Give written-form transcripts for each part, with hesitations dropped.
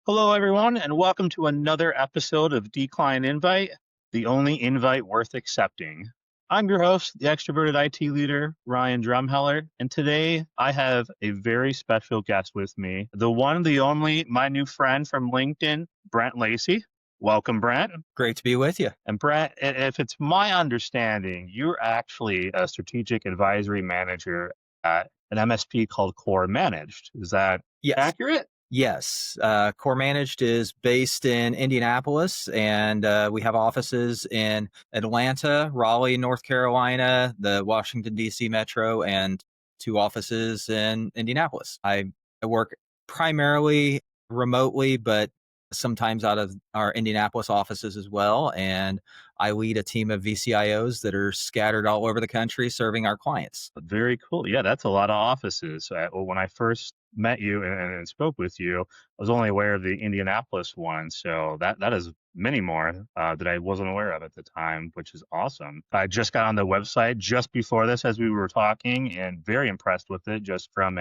Hello, everyone, and welcome to another episode of Decline Invite, the only invite worth accepting. I'm your host, the extroverted IT leader, Ryan Drumheller, and today I have a very special guest with me, the one, the only, my new friend from LinkedIn, Brent Lacy. Welcome, Brent. Great to be with you. And Brent, if it's my understanding, you're actually a strategic advisory manager at an MSP called Core Managed. Is that Yes. accurate? Yes. Core Managed is based in Indianapolis, and we have offices in Atlanta, Raleigh, North Carolina, the Washington, D.C. metro, and two offices in Indianapolis. I work primarily remotely, but sometimes out of our Indianapolis offices as well. And I lead a team of VCIOs that are scattered all over the country serving our clients. Very cool. Yeah, that's a lot of offices. Well, when I first met you and spoke with you, I was only aware of the Indianapolis one. So that is many more that I wasn't aware of at the time, which is awesome. I just got on the website just before this as we were talking and very impressed with it just from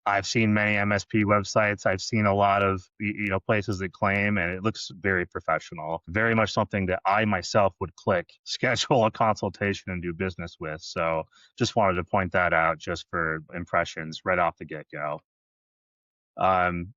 I've seen many MSP websites. I've seen a lot of places that claim, and it looks very professional. Very much something that I myself would click, schedule a consultation, and do business with. So just wanted to point that out just for impressions right off the get-go.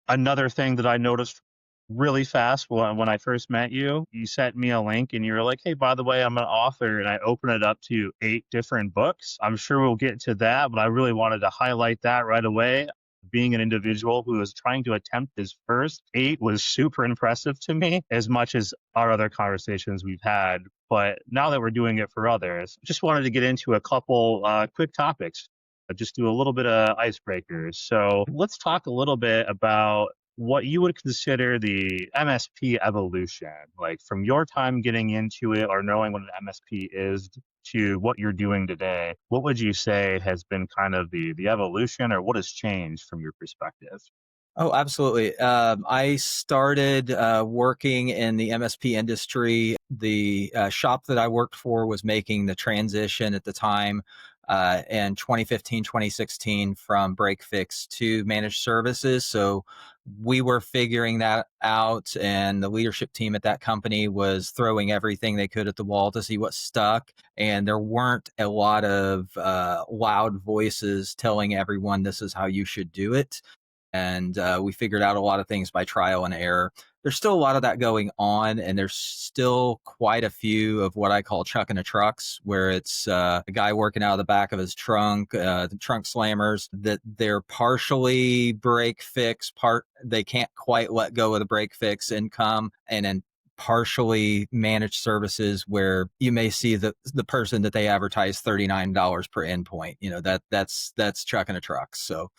Another thing that I noticed really fast when I first met you, you sent me a link and you were like, hey, by the way, I'm an author, and I open it up to 8 different books. I'm sure we'll get to that, but I really wanted to highlight that right away. Being an individual who is trying to attempt his first 8 was super impressive to me, as much as our other conversations we've had. But now that we're doing it for others, just wanted to get into a couple quick topics. Just do a little bit of icebreakers. So let's talk a little bit about what you would consider the MSP evolution, like from your time getting into it or knowing what an MSP is to what you're doing today. What would you say has been kind of the evolution, or what has changed from your perspective? Oh, absolutely. I started working in the MSP industry. The shop that I worked for was making the transition at the time in 2015, 2016 from break fix to managed services. So we were figuring that out, and the leadership team at that company was throwing everything they could at the wall to see what stuck. And there weren't a lot of loud voices telling everyone this is how you should do it. And we figured out a lot of things by trial and error. There's still a lot of that going on, and there's still quite a few of what I call chucking the trucks, where it's a guy working out of the back of his trunk, the trunk slammers, that they're partially break fix, they can't quite let go of the break fix income, and then partially managed services where you may see the person that they advertise $39 per endpoint. That's chucking a truck. So,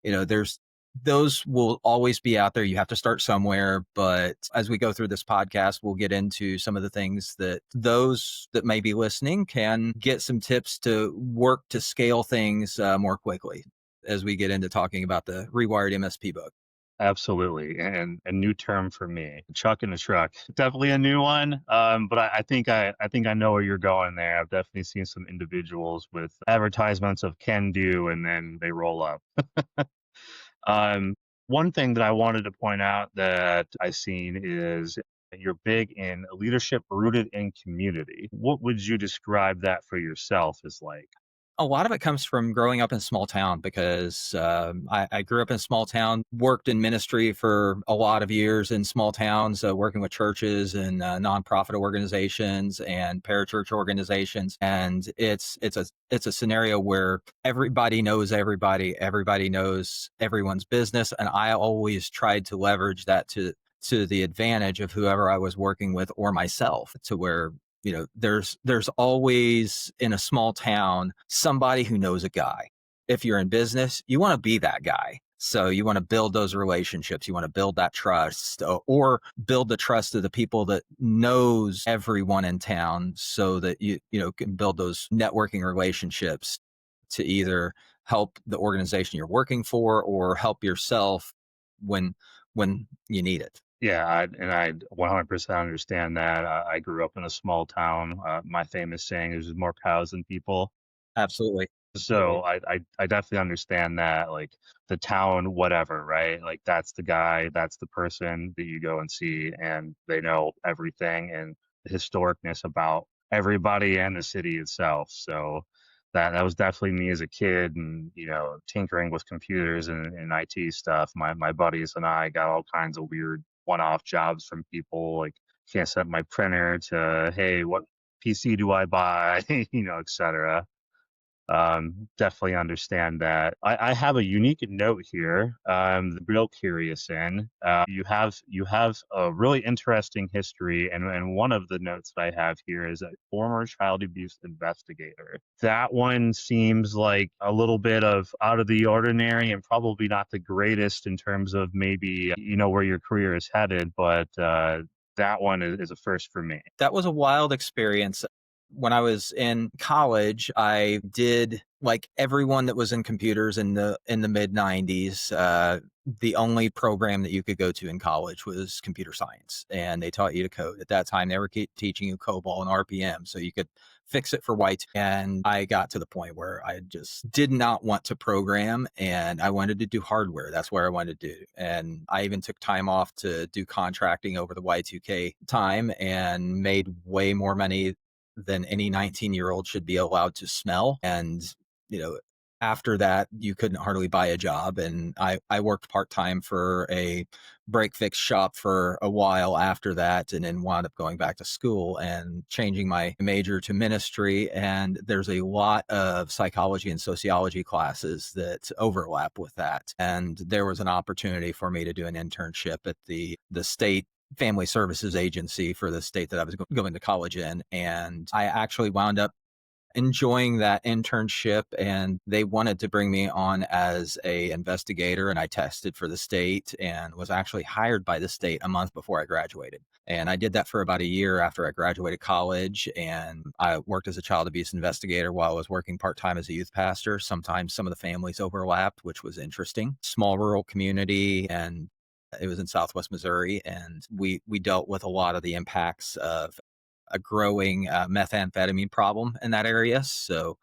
there's those will always be out there. You have to start somewhere. But as we go through this podcast, we'll get into some of the things that those that may be listening can get some tips to work to scale things more quickly as we get into talking about the Rewired MSP book. Absolutely, and a new term for me, chuck in the truck. Definitely a new one, but I think I know where you're going there. I've definitely seen some individuals with advertisements of can do, and then they roll up. Um, One thing that I wanted to point out that I've seen is that you're big in leadership rooted in community. What would you describe that for yourself as like? A lot of it comes from growing up in a small town because I grew up in a small town, worked in ministry for a lot of years in small towns, working with churches and nonprofit organizations and parachurch organizations. And it's a scenario where everybody knows everybody knows everyone's business. And I always tried to leverage that to the advantage of whoever I was working with or myself, to where there's always in a small town somebody who knows a guy. If you're in business, you want to be that guy. So you want to build those relationships. You want to build that trust, or build the trust of the people that knows everyone in town, so that you can build those networking relationships to either help the organization you're working for or help yourself when you need it. Yeah, I 100% understand that. I grew up in a small town. My famous saying is "There's more cows than people." Absolutely. So I definitely understand that, like the town, whatever, right? Like that's the guy, that's the person that you go and see, and they know everything and the historicness about everybody and the city itself. So that was definitely me as a kid, and tinkering with computers and IT stuff. My buddies and I got all kinds of weird one-off jobs from people, like can't set my printer to, hey, what PC do I buy, etc. Definitely understand that. I have a unique note here. Real curious in. You have a really interesting history, and one of the notes that I have here is a former child abuse investigator. That one seems like a little bit of out of the ordinary, and probably not the greatest in terms of maybe where your career is headed, but that one is a first for me. That was a wild experience. When I was in college, I did, like everyone that was in computers in the mid 90s. The only program that you could go to in college was computer science, and they taught you to code. At that time, they were teaching you COBOL and RPM, so you could fix it for white. And I got to the point where I just did not want to program, and I wanted to do hardware. That's where I wanted to do. And I even took time off to do contracting over the Y2K time and made way more money than any 19-year-old should be allowed to smell. And, you know, after that, you couldn't hardly buy a job. And I worked part-time for a break fix shop for a while after that, and then wound up going back to school and changing my major to ministry. And there's a lot of psychology and sociology classes that overlap with that. And there was an opportunity for me to do an internship at the state family services agency for the state that I was going to college in. And I actually wound up enjoying that internship, and they wanted to bring me on as a investigator, and I tested for the state and was actually hired by the state a month before I graduated. And I did that for about a year after I graduated college, and I worked as a child abuse investigator while I was working part-time as a youth pastor. Sometimes some of the families overlapped, which was interesting. Small rural community, and it was in Southwest Missouri, and we dealt with a lot of the impacts of a growing methamphetamine problem in that area. So,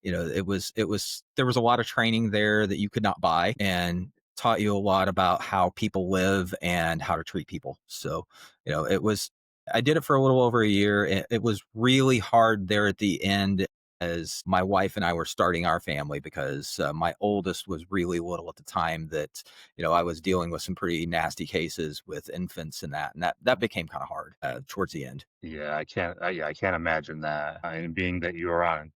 there was a lot of training there that you could not buy, and taught you a lot about how people live and how to treat people. So, I did it for a little over a year. It was really hard there at the end, as my wife and I were starting our family, because my oldest was really little at the time that, I was dealing with some pretty nasty cases with infants and that became kind of hard towards the end. Yeah, I can't imagine that. And being that you are on,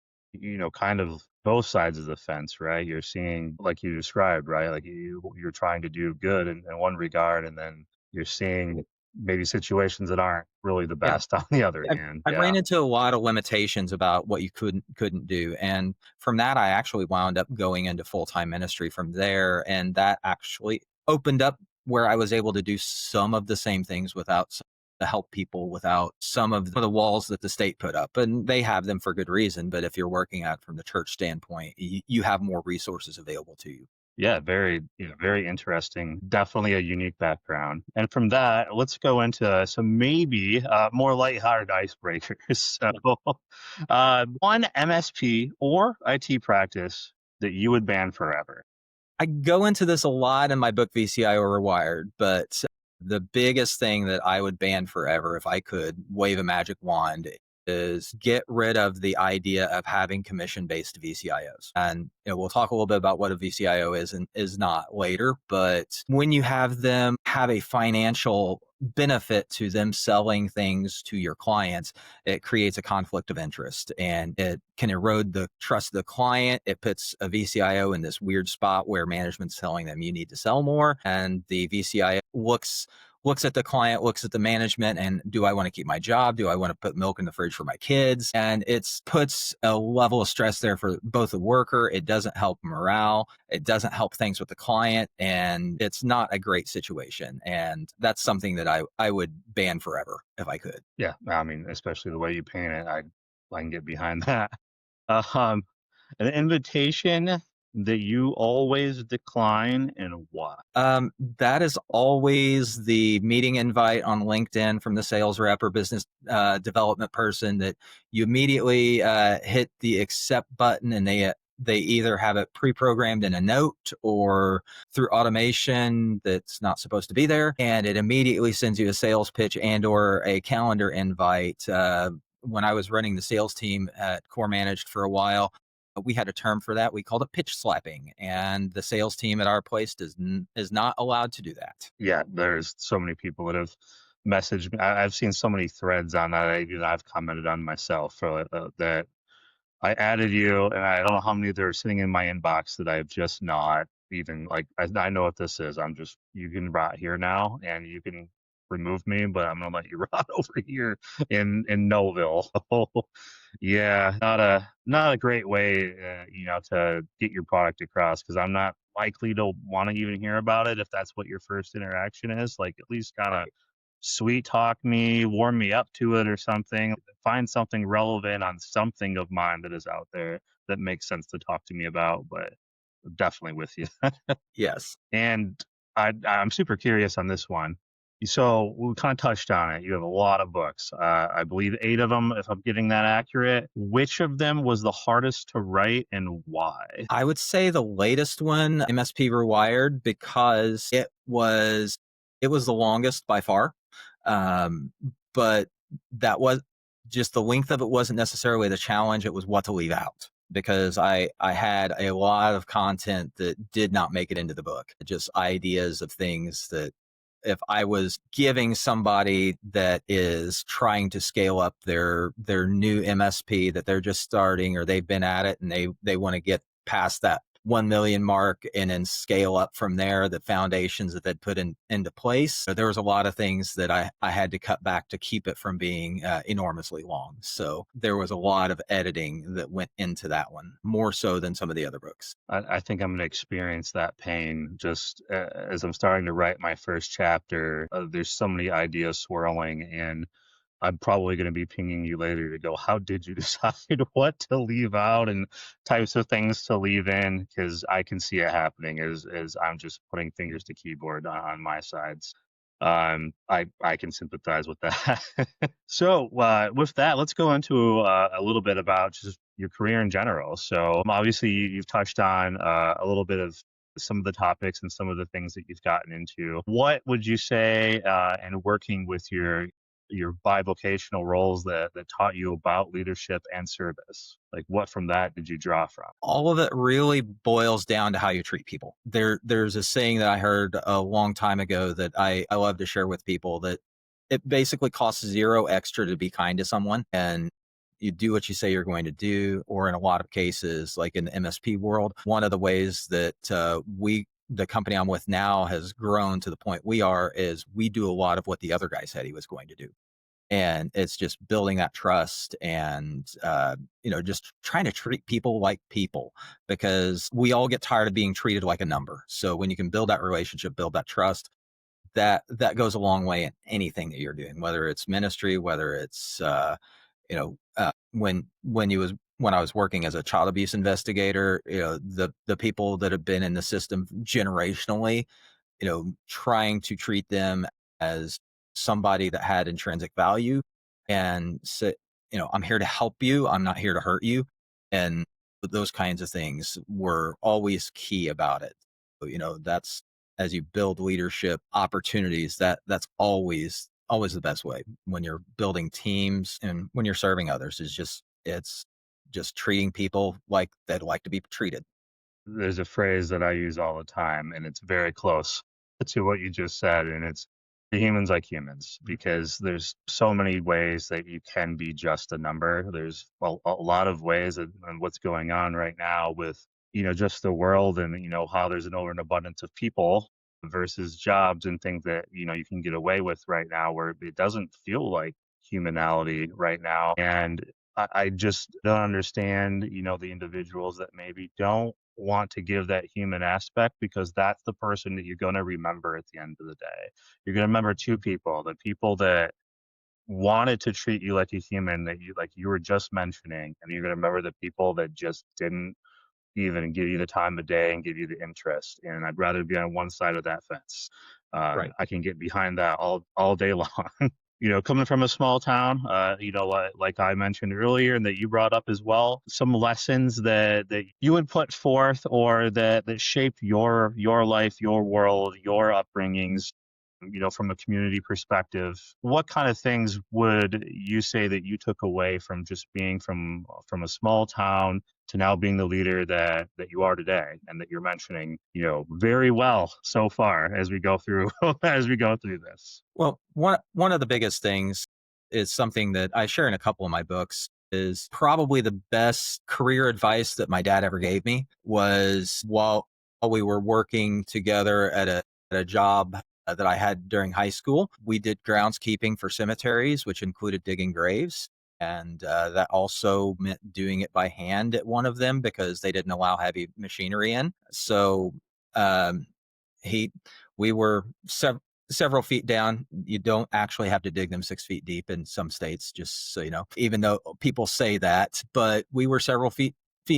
kind of both sides of the fence, right? You're seeing, like you described, right? Like you're trying to do good in one regard, and then you're seeing maybe situations that aren't really the Yeah. best on the other I've, hand. I've Yeah. ran into a lot of limitations about what you couldn't do. And from that, I actually wound up going into full-time ministry from there. And that actually opened up where I was able to do some of the same things without to help people without some of the walls that the state put up. And they have them for good reason. But if you're working at from the church standpoint, you have more resources available to you. Yeah, very, very interesting. Definitely a unique background. And from that, let's go into some maybe more lighthearted icebreakers. So, one MSP or IT practice that you would ban forever. I go into this a lot in my book, VCIO Rewired, but the biggest thing that I would ban forever if I could wave a magic wand is get rid of the idea of having commission-based VCIOs. And we'll talk a little bit about what a VCIO is and is not later, but when you have them have a financial benefit to them selling things to your clients, it creates a conflict of interest, and it can erode the trust of the client. It puts a VCIO in this weird spot where management's telling them you need to sell more, and the VCIO looks at the client, looks at the management, and do I want to keep my job? Do I want to put milk in the fridge for my kids? And it puts a level of stress there for both the worker. It doesn't help morale. It doesn't help things with the client. And it's not a great situation. And that's something that I would ban forever if I could. Yeah, I mean, especially the way you paint it, I can get behind that. Um, an invitation that you always decline, and why? That is always the meeting invite on LinkedIn from the sales rep or business development person that you immediately hit the accept button, and they either have it pre-programmed in a note or through automation that's not supposed to be there, and it immediately sends you a sales pitch and or a calendar invite. When I was running the sales team at Core Managed for a while, we had a term for that. We called it pitch slapping, and the sales team at our place is not allowed to do that. Yeah, there's so many people that have messaged me. I've seen so many threads on that. I've commented on myself for that. I added you, and I don't know how many that are sitting in my inbox that I've just not even like. I know what this is. I'm just, you can rot here now, and you can remove me, but I'm gonna let you rot over here in Noville. So, yeah, not a great way, to get your product across, because I'm not likely to want to even hear about it if that's what your first interaction is. Like, at least kind of sweet talk me, warm me up to it or something. Find something relevant on something of mine that is out there that makes sense to talk to me about, but definitely with you. Yes. And I'm super curious on this one. So we kind of touched on it. You have a lot of books. I believe 8 of them, if I'm getting that accurate. Which of them was the hardest to write and why? I would say the latest one, MSP Rewired, because it was the longest by far. Um, but that was just the length of it wasn't necessarily the challenge. It was what to leave out because I had a lot of content that did not make it into the book. Just ideas of things that if I was giving somebody that is trying to scale up their new MSP that they're just starting or they've been at it and they want to get past that 1 million mark and then scale up from there, the foundations that they'd put into place. So there was a lot of things that I had to cut back to keep it from being enormously long. So there was a lot of editing that went into that one, more so than some of the other books. I think I'm going to experience that pain just as I'm starting to write my first chapter. There's so many ideas swirling, and I'm probably going to be pinging you later to go, how did you decide what to leave out and types of things to leave in? Because I can see it happening as I'm just putting fingers to keyboard on my sides. I can sympathize with that. So with that, let's go into a little bit about just your career in general. So obviously you've touched on a little bit of some of the topics and some of the things that you've gotten into. What would you say, and working with your bivocational roles that taught you about leadership and service? Like, what from that did you draw from? All of it really boils down to how you treat people. There's a saying that I heard a long time ago that I love to share with people that it basically costs zero extra to be kind to someone and you do what you say you're going to do. Or in a lot of cases, like in the MSP world, one of the ways that the company I'm with now has grown to the point we are is we do a lot of what the other guy said he was going to do, and it's just building that trust and just trying to treat people like people because we all get tired of being treated like a number. So when you can build that relationship, build that trust, that goes a long way in anything that you're doing, whether it's ministry, whether it's when I was working as a child abuse investigator, the people that have been in the system generationally, trying to treat them as somebody that had intrinsic value and say, I'm here to help you. I'm not here to hurt you. And those kinds of things were always key about it. So, that's as you build leadership opportunities, that's always the best way when you're building teams and when you're serving others it's just treating people like they'd like to be treated. There's a phrase that I use all the time, and it's very close to what you just said, and it's the humans like humans, because there's so many ways that you can be just a number. There's a lot of ways, and what's going on right now with just the world, and how there's an over and abundance of people versus jobs and things that you can get away with right now, where it doesn't feel like humanality right now. And I just don't understand, the individuals that maybe don't want to give that human aspect, because that's the person that you're going to remember at the end of the day. You're going to remember two people: the people that wanted to treat you like a human, that you were just mentioning, and you're going to remember the people that just didn't even give you the time of day and give you the interest. And I'd rather be on one side of that fence. Right. I can get behind that all day long. coming from a small town, like I mentioned earlier, and that you brought up as well, some lessons that you would put forth, or that shaped your life, your world, your upbringings, from a community perspective. What kind of things would you say that you took away from just being from a small town to now being the leader that you are today, and that you're mentioning, very well so far as we go through as we go through this? Well, one of the biggest things is something that I share in a couple of my books, is probably the best career advice that my dad ever gave me was while we were working together at a job that I had during high school. We did groundskeeping for cemeteries, which included digging graves. And that also meant doing it by hand at one of them because they didn't allow heavy machinery in. So um, he, we were several feet down. You don't actually have to dig them 6 feet deep in some states, just so you know, even though people say that. But we were several feet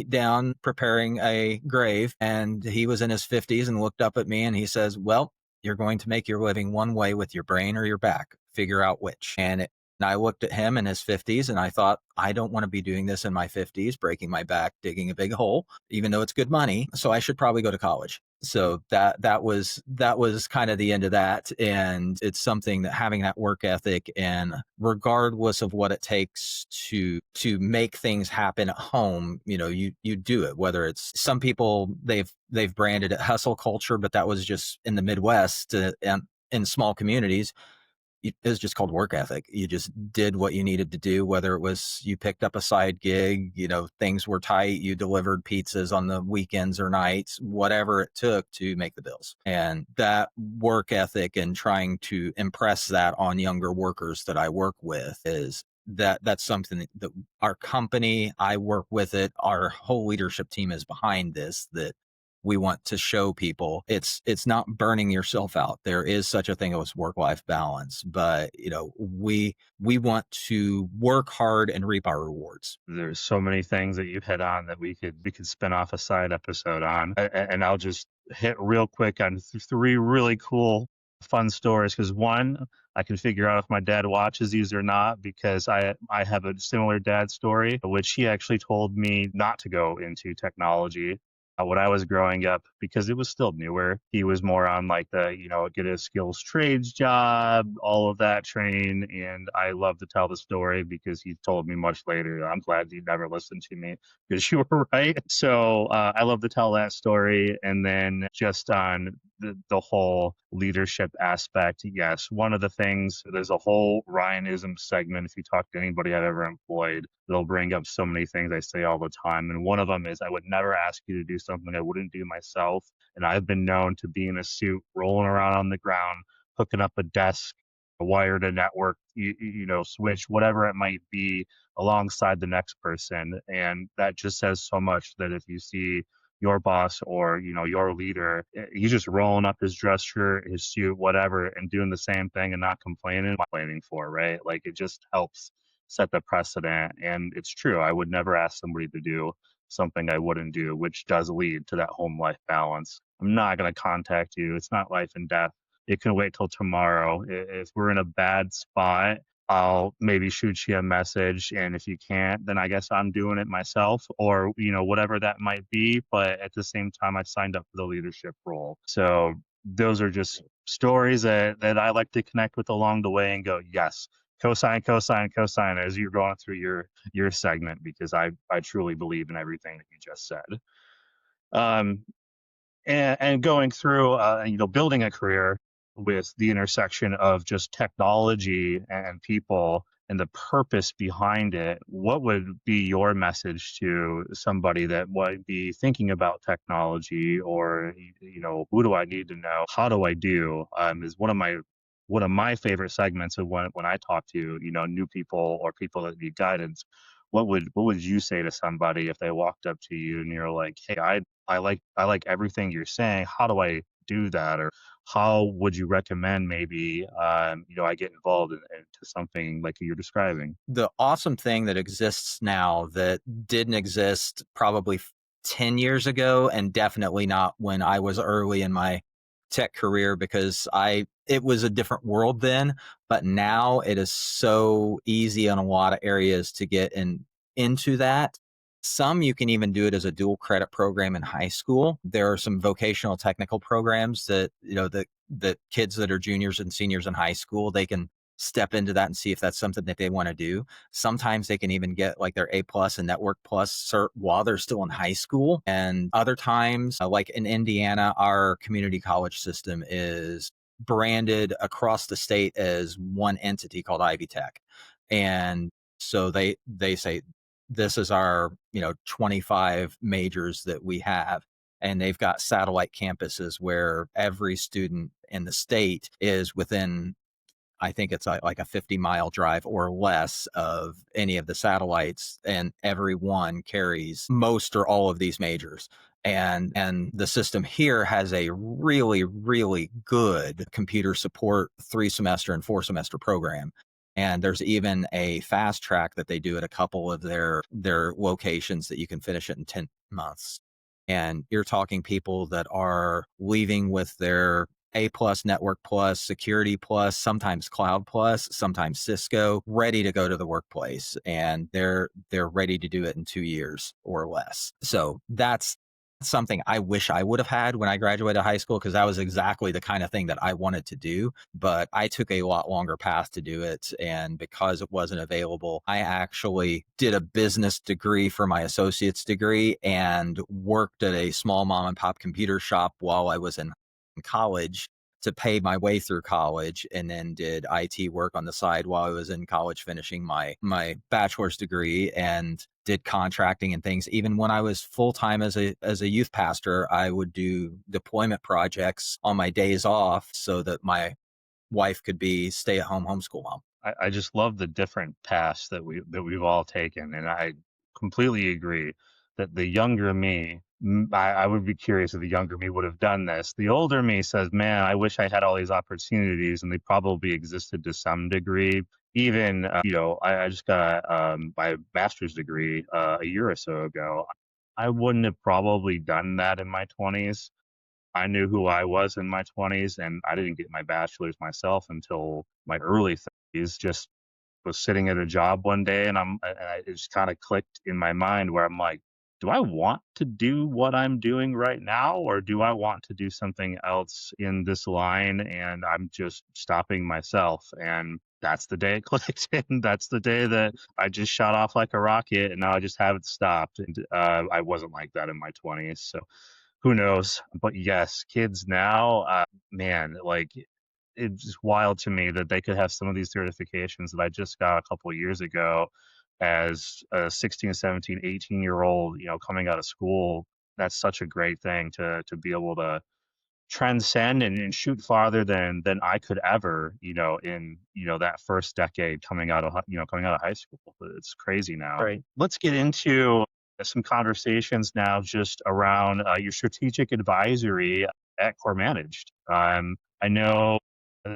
down preparing a grave, and he was in his 50s and looked up at me and he says, "Well, you're going to make your living one way with your brain or your back. Figure out which." And I looked at him in his 50s and I thought, I don't want to be doing this in my 50s, breaking my back, digging a big hole, even though it's good money. So I should probably go to college. So that was kind of the end of that. And it's something that, having that work ethic, and regardless of what it takes to make things happen at home, you do it. Whether it's, some people, they've branded it hustle culture, but that was just in the Midwest, and in small communities. It was just called work ethic. You just did what you needed to do, whether it was you picked up a side gig, things were tight, you delivered pizzas on the weekends or nights, whatever it took to make the bills. And that work ethic, and trying to impress that on younger workers that I work with, that's something that our company, I work with it, our whole leadership team is behind this, that we want to show people it's not burning yourself out. There is such a thing as work-life balance, but we want to work hard and reap our rewards. There's so many things that you've hit on that we could spin off a side episode on. And I'll just hit real quick on three really cool, fun stories. Because one, I can figure out if my dad watches these or not, because I have a similar dad story, which he actually told me not to go into technology when I was growing up, because it was still newer. He was more on like the, get a skills trades job, all of that train. And I love to tell the story because he told me much later, I'm glad you never listened to me, because you were right. So I love to tell that story. And then just on the whole leadership aspect, yes, one of the things, there's a whole Ryanism segment. If you talk to anybody I've ever employed, they'll bring up so many things I say all the time. And one of them is, I would never ask you to do something I wouldn't do myself. And I've been known to be in a suit, rolling around on the ground, hooking up a desk, a wired a network, switch, whatever it might be, alongside the next person. And that just says so much, that if you see your boss or your leader, he's just rolling up his dress shirt, his suit, whatever, and doing the same thing and not complaining for, right? Like, it just helps set the precedent. And it's true, I would never ask somebody to do something I wouldn't do, which does lead to that home life balance. I'm not going to contact you, it's not life and death, it can wait till tomorrow. If we're in a bad spot, I'll maybe shoot you a message. And if you can't, then I guess I'm doing it myself, or, whatever that might be. But at the same time, I signed up for the leadership role. So those are just stories that I like to connect with along the way and go, yes, cosign, cosign, cosign, as you're going through your segment, because I truly believe in everything that you just said. Um, and going through, building a career with the intersection of just technology and people and the purpose behind it, what would be your message to somebody that might be thinking about technology, or, who do I need to know, how do I do, is one of my favorite segments of when I talk to, new people or people that need guidance. What would you say to somebody if they walked up to you and you're like, hey, I like everything you're saying. How do I do that? Or how would you recommend maybe I get involved into something like you're describing? The awesome thing that exists now that didn't exist probably 10 years ago, and definitely not when I was early in my tech career, because it was a different world then, but now it is so easy in a lot of areas to get into that. Some you can even do it as a dual credit program in high school. There are some vocational technical programs that, the kids that are juniors and seniors in high school, they can step into that and see if that's something that they want to do. Sometimes they can even get like their A plus and Network plus cert while they're still in high school. And other times, like in Indiana, our community college system is branded across the state as one entity called Ivy Tech. And so they say this is our 25 majors that we have, and they've got satellite campuses where every student in the state is within, I think it's like a 50-mile drive or less of any of the satellites, and every one carries most or all of these majors. And the system here has a really, really good computer support 3-semester and 4-semester program. And there's even a fast track that they do at a couple of their locations that you can finish it in 10 months. And you're talking people that are leaving with their A plus, Network plus, Security plus, sometimes Cloud plus, sometimes Cisco, ready to go to the workplace, and they're ready to do it in 2 years or less. So that's something I wish I would have had when I graduated high school, because that was exactly the kind of thing that I wanted to do. But I took a lot longer path to do it. And because it wasn't available, I actually did a business degree for my associate's degree and worked at a small mom and pop computer shop while I was in college to pay my way through college, and then did IT work on the side while I was in college finishing my bachelor's degree, and did contracting and things. Even when I was full-time as a youth pastor, I would do deployment projects on my days off so that my wife could be stay-at-home homeschool mom. I just love the different paths that we've all taken, and I completely agree that the younger me, I would be curious if the younger me would have done this. The older me says, "Man, I wish I had all these opportunities," and they probably existed to some degree. Even I just got my master's degree a year or so ago. I wouldn't have probably done that in my 20s. I knew who I was in my 20s, and I didn't get my bachelor's myself until my early 30s. Just was sitting at a job one day, and it just kind of clicked in my mind where I'm like, do I want to do what I'm doing right now, or do I want to do something else in this line? And I'm just stopping myself. And that's the day it clicked. And that's the day that I just shot off like a rocket, and now I just haven't stopped. And I wasn't like that in my 20s. So who knows? But yes, kids now, man, like it's wild to me that they could have some of these certifications that I just got a couple of years ago as a 16, 17, 18-year-old, coming out of school. That's such a great thing to be able to transcend and shoot farther than I could ever, in that first decade coming out of high school. It's crazy now. Right. Let's get into some conversations now just around your strategic advisory at Core Managed. I know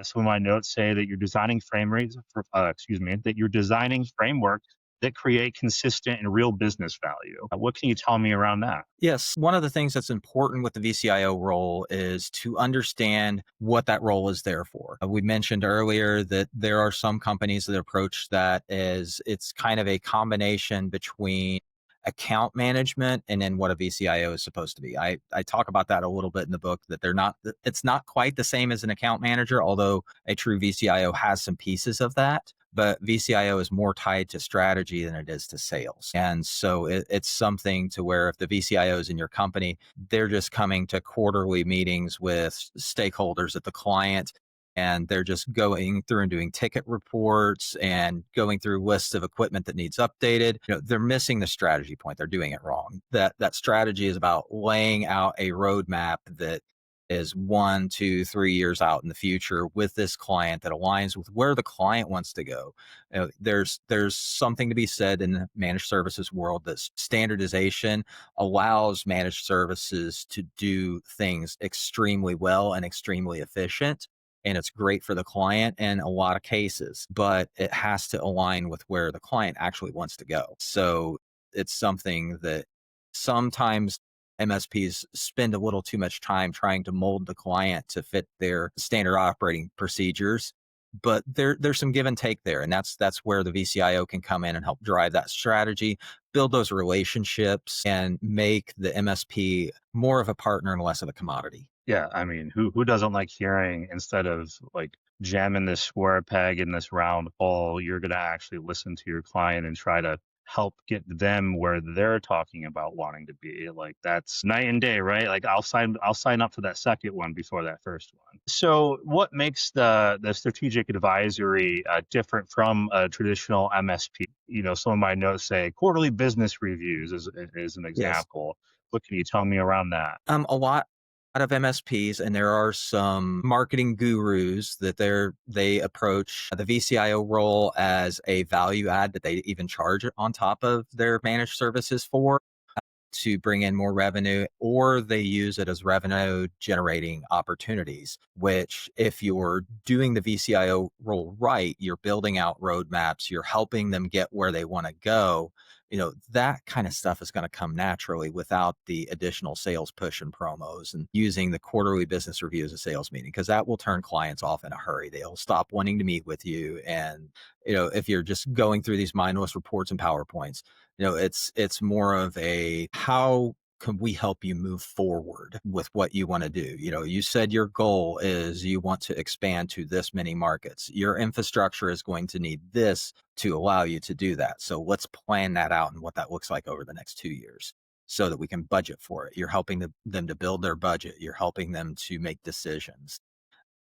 some of my notes say that you're designing that you're designing frameworks that create consistent and real business value. What can you tell me around that? Yes. One of the things that's important with the VCIO role is to understand what that role is there for. We mentioned earlier that there are some companies that approach that as it's kind of a combination between account management and then what a VCIO is supposed to be. I talk about that a little bit in the book, that it's not quite the same as an account manager, although a true VCIO has some pieces of that. But VCIO is more tied to strategy than it is to sales. And so it's something to where if the VCIO is in your company, they're just coming to quarterly meetings with stakeholders at the client, and they're just going through and doing ticket reports and going through lists of equipment that needs updated. They're missing the strategy point. They're doing it wrong. That strategy is about laying out a roadmap that is 1, 2, 3 years out in the future with this client that aligns with where the client wants to go. There's something to be said in the managed services world that standardization allows managed services to do things extremely well and extremely efficient. And it's great for the client in a lot of cases, but it has to align with where the client actually wants to go. So it's something that sometimes MSPs spend a little too much time trying to mold the client to fit their standard operating procedures. But there's some give and take there. And that's where the VCIO can come in and help drive that strategy, build those relationships, and make the MSP more of a partner and less of a commodity. Yeah, I mean, who doesn't like hearing, instead of like jamming this square peg in this round hole, you're gonna actually listen to your client and try to help get them where they're talking about wanting to be. Like, that's night and day, right? Like, I'll sign up for that second one before that first one. So what makes the strategic advisory different from a traditional MSP? Some of my notes say quarterly business reviews is an Yes. example. What can you tell me around that? A lot of MSPs, and there are some marketing gurus that they approach the VCIO role as a value add that they even charge on top of their managed services for, to bring in more revenue, or they use it as revenue generating opportunities, which, if you're doing the VCIO role right, you're building out roadmaps, you're helping them get where they want to go. That kind of stuff is going to come naturally without the additional sales push and promos and using the quarterly business review as a sales meeting, because that will turn clients off in a hurry. They'll stop wanting to meet with you. And, if you're just going through these mindless reports and PowerPoints, it's more of a, how can we help you move forward with what you want to do? You said your goal is you want to expand to this many markets. Your infrastructure is going to need this to allow you to do that. So let's plan that out and what that looks like over the next 2 years so that we can budget for it. You're helping them to build their budget. You're helping them to make decisions.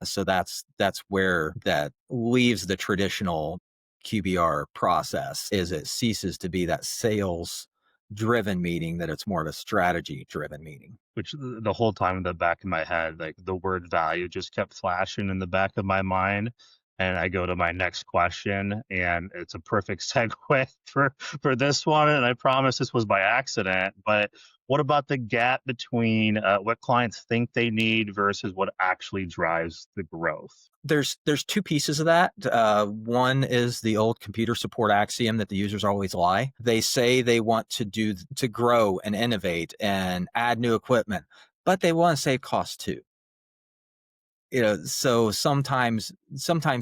So that's where that leaves the traditional QBR process, is it ceases to be that sales driven meeting, that it's more of a strategy driven meeting. Which the whole time in the back of my head, like, the word value just kept flashing in the back of my mind. And I go to my next question, and it's a perfect segue for this one. And I promise this was by accident. But what about the gap between what clients think they need versus what actually drives the growth? There's two pieces of that. One is the old computer support axiom that the users always lie. They say they want to grow and innovate and add new equipment, but they want to save costs too. So sometimes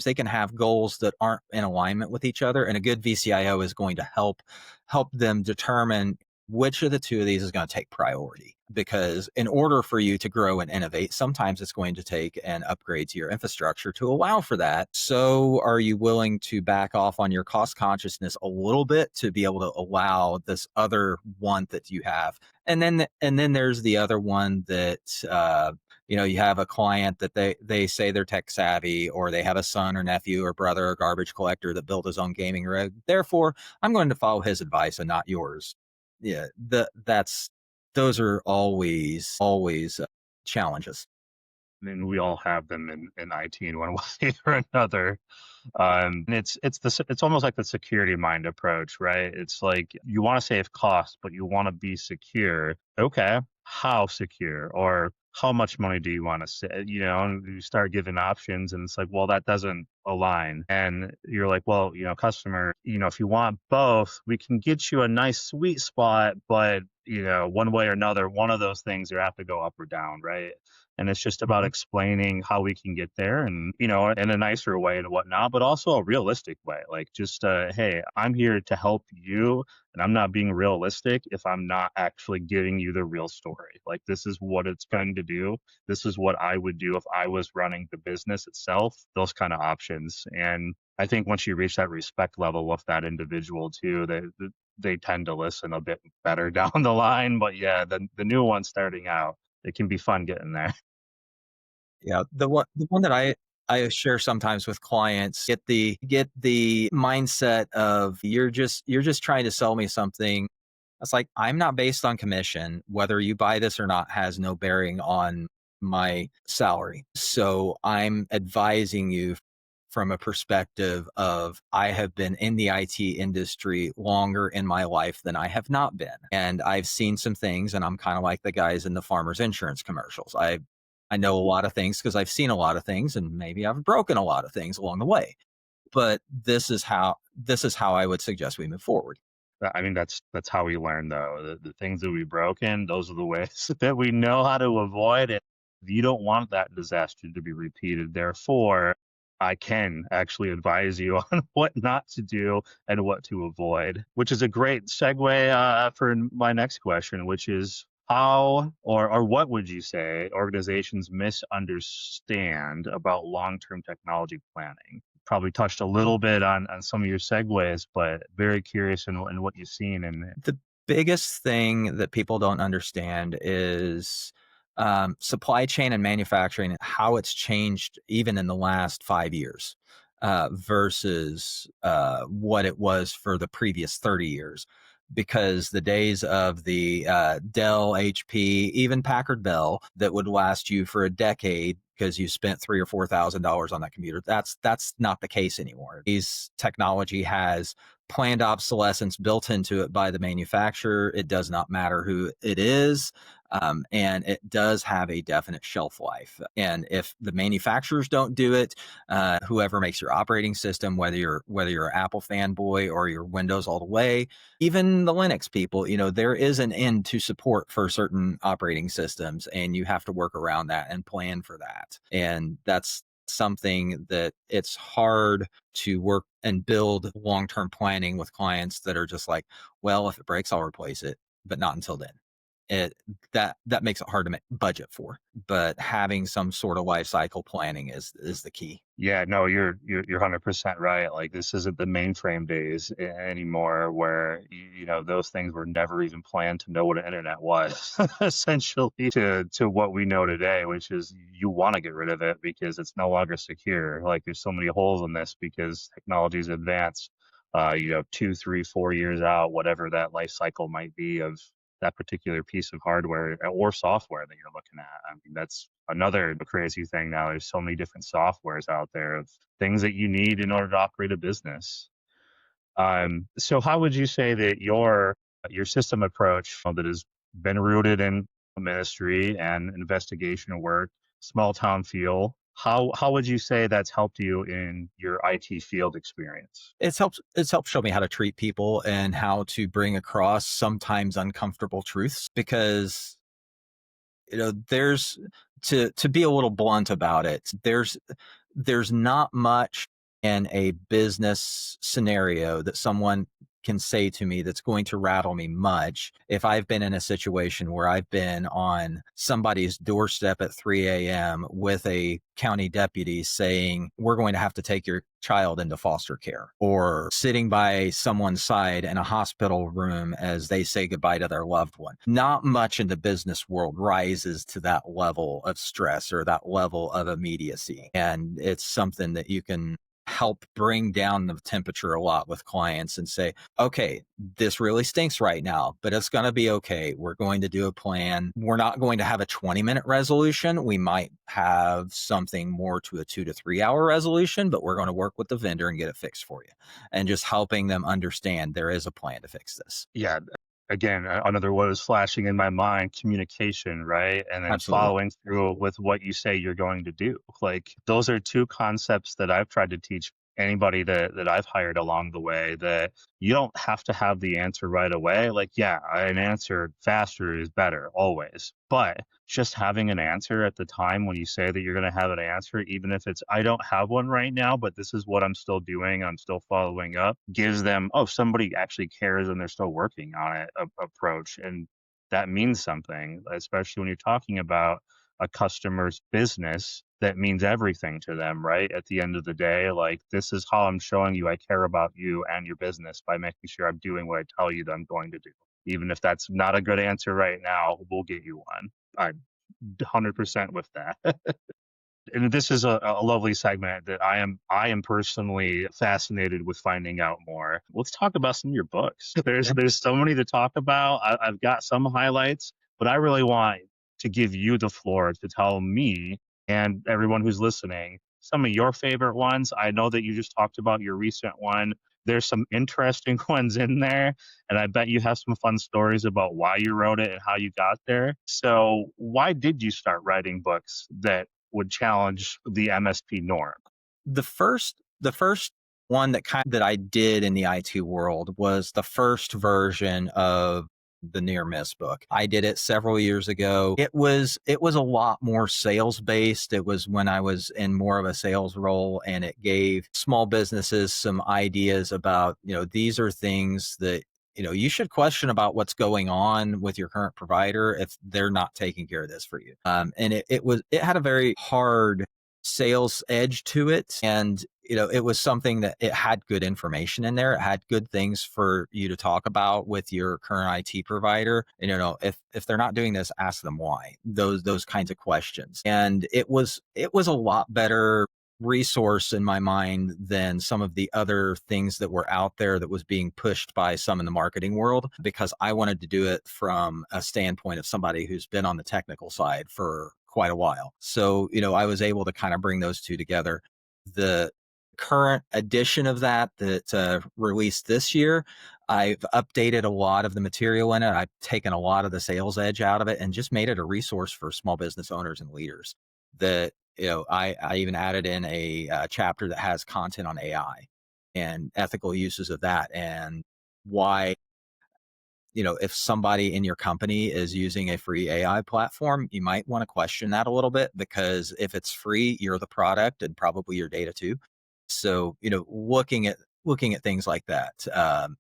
they can have goals that aren't in alignment with each other, and a good VCIO is going to help them determine which of the two of these is going to take priority. Because in order for you to grow and innovate, sometimes it's going to take an upgrade to your infrastructure to allow for that. So are you willing to back off on your cost consciousness a little bit to be able to allow this other want that you have? And then there's the other one that you have a client that they say they're tech savvy, or they have a son or nephew or brother or garbage collector that built his own gaming rig. Therefore, I'm going to follow his advice and not yours. Yeah, those are always challenges. And we all have them in IT in one way or another. And it's almost like the security mind approach, right? It's like, you want to save costs, but you want to be secure. Okay, how secure, or how much money do you want to save? And you start giving options, and it's like, well, that doesn't align. And you're like, well, customer, if you want both, we can get you a nice sweet spot, but one way or another, one of those things you have to go up or down, right? And it's just about Mhm. explaining how we can get there, and in a nicer way and whatnot, but also a realistic way. Like, just hey, I'm here to help you, and I'm not being realistic if I'm not actually giving you the real story. Like, this is what it's going to do. This is what I would do if I was running the business itself. Those kind of options. And I think once you reach that respect level with that individual too, they tend to listen a bit better down the line. But yeah, the new one starting out, it can be fun getting there. Yeah, the one that I share sometimes with clients, get the mindset of, you're just trying to sell me something. It's like, I'm not based on commission. Whether you buy this or not has no bearing on my salary. So I'm advising you from a perspective of, I have been in the IT industry longer in my life than I have not been. And I've seen some things, and I'm kind of like the guys in the farmers insurance commercials. I know a lot of things because I've seen a lot of things, and maybe I've broken a lot of things along the way. But this is how I would suggest we move forward. I mean, that's how we learn, though. The things that we broken, those are the ways that we know how to avoid it. You don't want that disaster to be repeated. Therefore, I can actually advise you on what not to do and what to avoid, which is a great segue for my next question, which is how or what would you say organizations misunderstand about long-term technology planning? Probably touched a little bit on some of your segues, but very curious in what you've seen. And The biggest thing that people don't understand is supply chain and manufacturing, how it's changed even in the last 5 years versus what it was for the previous 30 years. Because the days of the Dell, HP, even Packard Bell that would last you for a decade because you spent $3,000 or $4,000 on that computer, that's not the case anymore. These technology has planned obsolescence built into it by the manufacturer. It does not matter who it is. And it does have a definite shelf life. And if the manufacturers don't do it, whoever makes your operating system, whether you're an Apple fanboy or you're Windows all the way, even the Linux people, there is an end to support for certain operating systems, and you have to work around that and plan for that. And that's something that it's hard to work and build long-term planning with clients that are just like, well, if it breaks, I'll replace it, but not until then. It that makes it hard to budget for. But having some sort of life cycle planning is the key. yeah, no, you're 100% right. Like this isn't the mainframe days anymore, where those things were never even planned to know what an internet was, essentially to what we know today, which is you want to get rid of it because it's no longer secure. Like there's so many holes in this because technology's advanced. 2, 3, 4 years out, whatever that life cycle might be of that particular piece of hardware or software that you're looking at. I mean, that's another crazy thing now. There's so many different softwares out there of things that you need in order to operate a business. So how would you say that your system approach that has been rooted in ministry and investigation work, small town feel, how would you say that's helped you in your IT field experience? It's helped show me how to treat people and how to bring across sometimes uncomfortable truths, because there's to be a little blunt about it, there's not much in a business scenario that someone can say to me that's going to rattle me much if I've been in a situation where I've been on somebody's doorstep at 3 a.m. with a county deputy saying, we're going to have to take your child into foster care, or sitting by someone's side in a hospital room as they say goodbye to their loved one. Not much in the business world rises to that level of stress or that level of immediacy. And it's something that you can help bring down the temperature a lot with clients and say, okay, this really stinks right now, but it's going to be okay. We're going to do a plan. We're not going to have a 20-minute resolution. We might have something more to a 2 to 3 hour resolution, but we're going to work with the vendor and get it fixed for you. And just helping them understand there is a plan to fix this. Yeah, again, another word is flashing in my mind, communication, right? And then Absolutely. following through with what you say you're going to do. Like those are two concepts that I've tried to teach anybody that I've hired along the way, that you don't have to have the answer right away. Like, yeah, an answer faster is better always. But just having an answer at the time when you say that you're going to have an answer, even if it's, I don't have one right now, but this is what I'm still doing, I'm still following up, gives them, oh, somebody actually cares and they're still working on it approach. And that means something, especially when you're talking about a customer's business. That means everything to them, right? At the end of the day, like, this is how I'm showing you I care about you and your business, by making sure I'm doing what I tell you that I'm going to do. Even if that's not a good answer right now, we'll get you one. I'm 100% with that. And this is a lovely segment that I am personally fascinated with finding out more. Let's talk about some of your books. There's so many to talk about. I've got some highlights, but I really want to give you the floor to tell me and everyone who's listening some of your favorite ones. I know that you just talked about your recent one. There's some interesting ones in there, and I bet you have some fun stories about why you wrote it and how you got there. So, why did you start writing books that would challenge the MSP norm? The first one that I did in the IT world was the first version of the near miss book. I did it several years ago. It was a lot more sales based. It was when I was in more of a sales role, and it gave small businesses some ideas about, these are things that you should question about what's going on with your current provider if they're not taking care of this for you. And it had a very hard sales edge to it. And, it was something that it had good information in there. It had good things for you to talk about with your current IT provider. And, if they're not doing this, ask them why. Those kinds of questions. And it was a lot better resource in my mind than some of the other things that were out there that was being pushed by some in the marketing world, because I wanted to do it from a standpoint of somebody who's been on the technical side for quite a while. So, I was able to kind of bring those two together. The current edition of that released this year, I've updated a lot of the material in it. I've taken a lot of the sales edge out of it and just made it a resource for small business owners and leaders. That I even added in a chapter that has content on AI and ethical uses of that, and why, if somebody in your company is using a free AI platform, you might want to question that a little bit, because if it's free, you're the product and probably your data too. So, looking at things like that,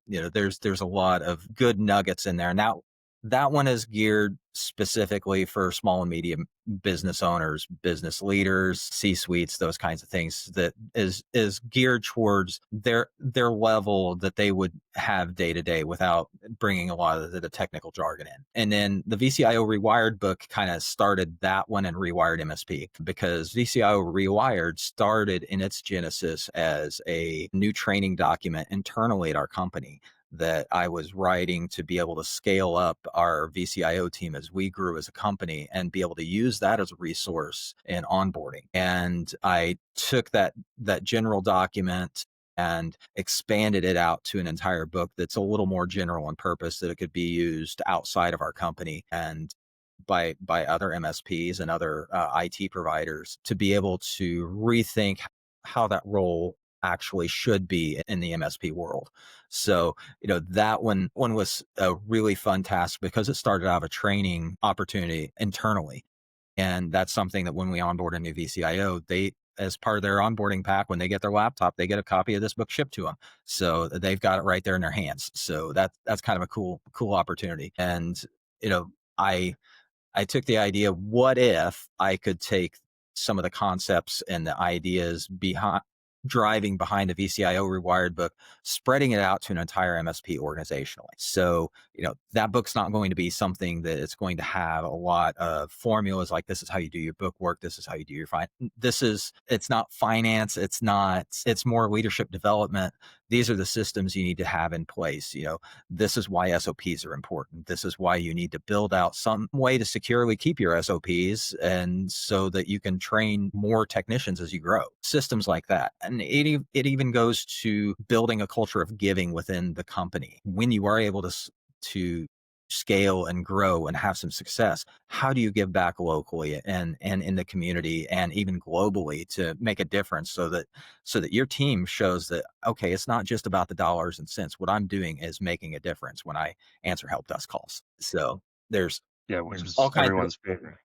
there's a lot of good nuggets in there. Now, that one is geared specifically for small and medium business owners, business leaders, C-suites, those kinds of things. That is geared towards their level that they would have day to day without bringing a lot of the technical jargon in. And then the VCIO Rewired book kind of started that one, and Rewired MSP, because VCIO Rewired started in its genesis as a new training document internally at our company that I was writing to be able to scale up our VCIO team as we grew as a company, and be able to use that as a resource in onboarding. And I took that general document and expanded it out to an entire book that's a little more general in purpose, that it could be used outside of our company and by other MSPs and other IT providers, to be able to rethink how that role actually should be in the MSP world. So, that one was a really fun task, because it started out of a training opportunity internally. And that's something that when we onboard a new VCIO, they, as part of their onboarding pack, when they get their laptop, they get a copy of this book shipped to them. So they've got it right there in their hands. So that's kind of a cool opportunity. And, I took the idea, what if I could take some of the concepts and the ideas driving behind the VCIO Rewired book, spreading it out to an entire MSP organizationally. So, that book's not going to be something that it's going to have a lot of formulas like, this is how you do your book work, this is how you do your it's not finance, it's more leadership development. These are the systems you need to have in place. This is why SOPs are important. This is why you need to build out some way to securely keep your SOPs, and so that you can train more technicians as you grow. Systems like that. And it even goes to building a culture of giving within the company. When you are able to scale and grow and have some success, how do you give back locally and in the community and even globally to make a difference, so that your team shows that, okay, it's not just about the dollars and cents. What I'm doing is making a difference when I answer help desk calls. So there's Yeah, which is all kinds of everyone's favorite.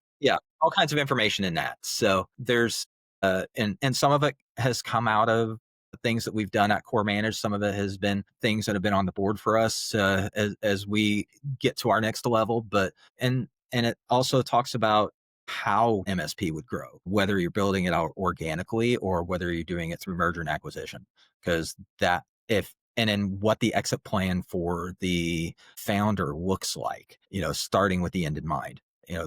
all kinds of information in that. So there's and some of it has come out of the things that we've done at Core Manage. Some of it has been things that have been on the board for us as we get to our next level. But and it also talks about how MSP would grow, whether you're building it out organically or whether you're doing it through merger and acquisition, because that if and then what the exit plan for the founder looks like, starting with the end in mind.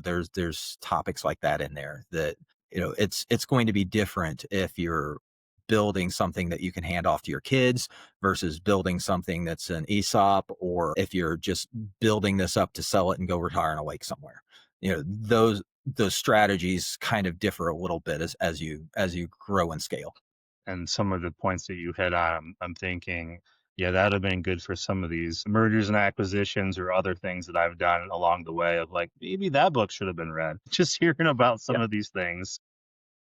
There's topics like that in there that, it's going to be different if you're building something that you can hand off to your kids versus building something that's an ESOP, or if you're just building this up to sell it and go retire in a lake somewhere. Those strategies kind of differ a little bit as you grow and scale. And some of the points that you hit on, I'm thinking, yeah, that'd have been good for some of these mergers and acquisitions or other things that I've done along the way, of like, maybe that book should have been read. Just hearing about some Yeah. of these things.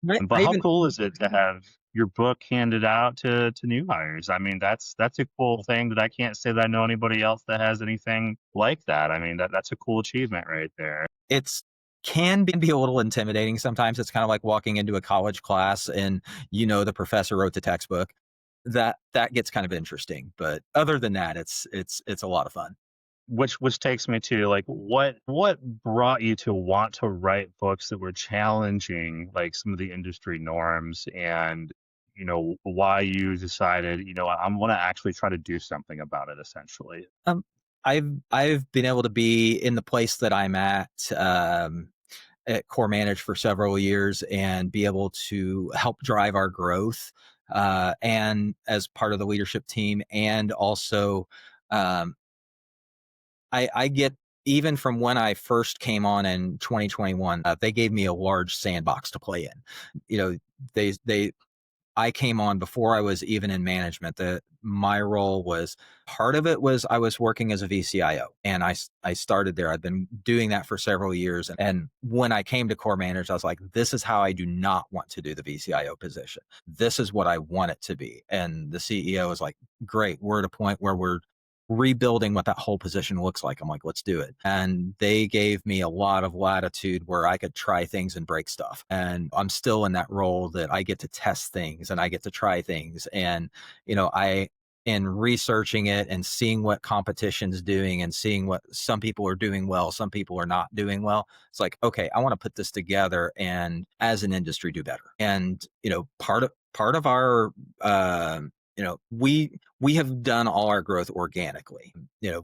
I, But I how even cool is it to have your book handed out to new hires. I mean, that's a cool thing that I can't say that I know anybody else that has anything like that. I mean, that's a cool achievement right there. It's can be a little intimidating sometimes. It's kind of like walking into a college class and the professor wrote the textbook. That gets kind of interesting, but other than that, it's a lot of fun. Which takes me to like what brought you to want to write books that were challenging like some of the industry norms, and why you decided I want to actually try to do something about it essentially. Um, I've been able to be in the place that I'm at Core Manage for several years and be able to help drive our growth, and as part of the leadership team, and also um, I get, even from when I first came on in 2021, they gave me a large sandbox to play in. You know, they I came on before I was even in management. My role was, part of it was I was working as a VCIO, and I started there. I've been doing that for several years. And when I came to Core Manager, I was like, this is how I do not want to do the VCIO position. This is what I want it to be. And the CEO was like, great, we're at a point where we're rebuilding what that whole position looks like. I'm like, let's do it. And they gave me a lot of latitude where I could try things and break stuff. And I'm still in that role that I get to test things and I get to try things. And, in researching it and seeing what competition's doing and seeing what some people are doing well, some people are not doing well, it's like, okay, I want to put this together and as an industry do better. And, part of our, we have done all our growth organically.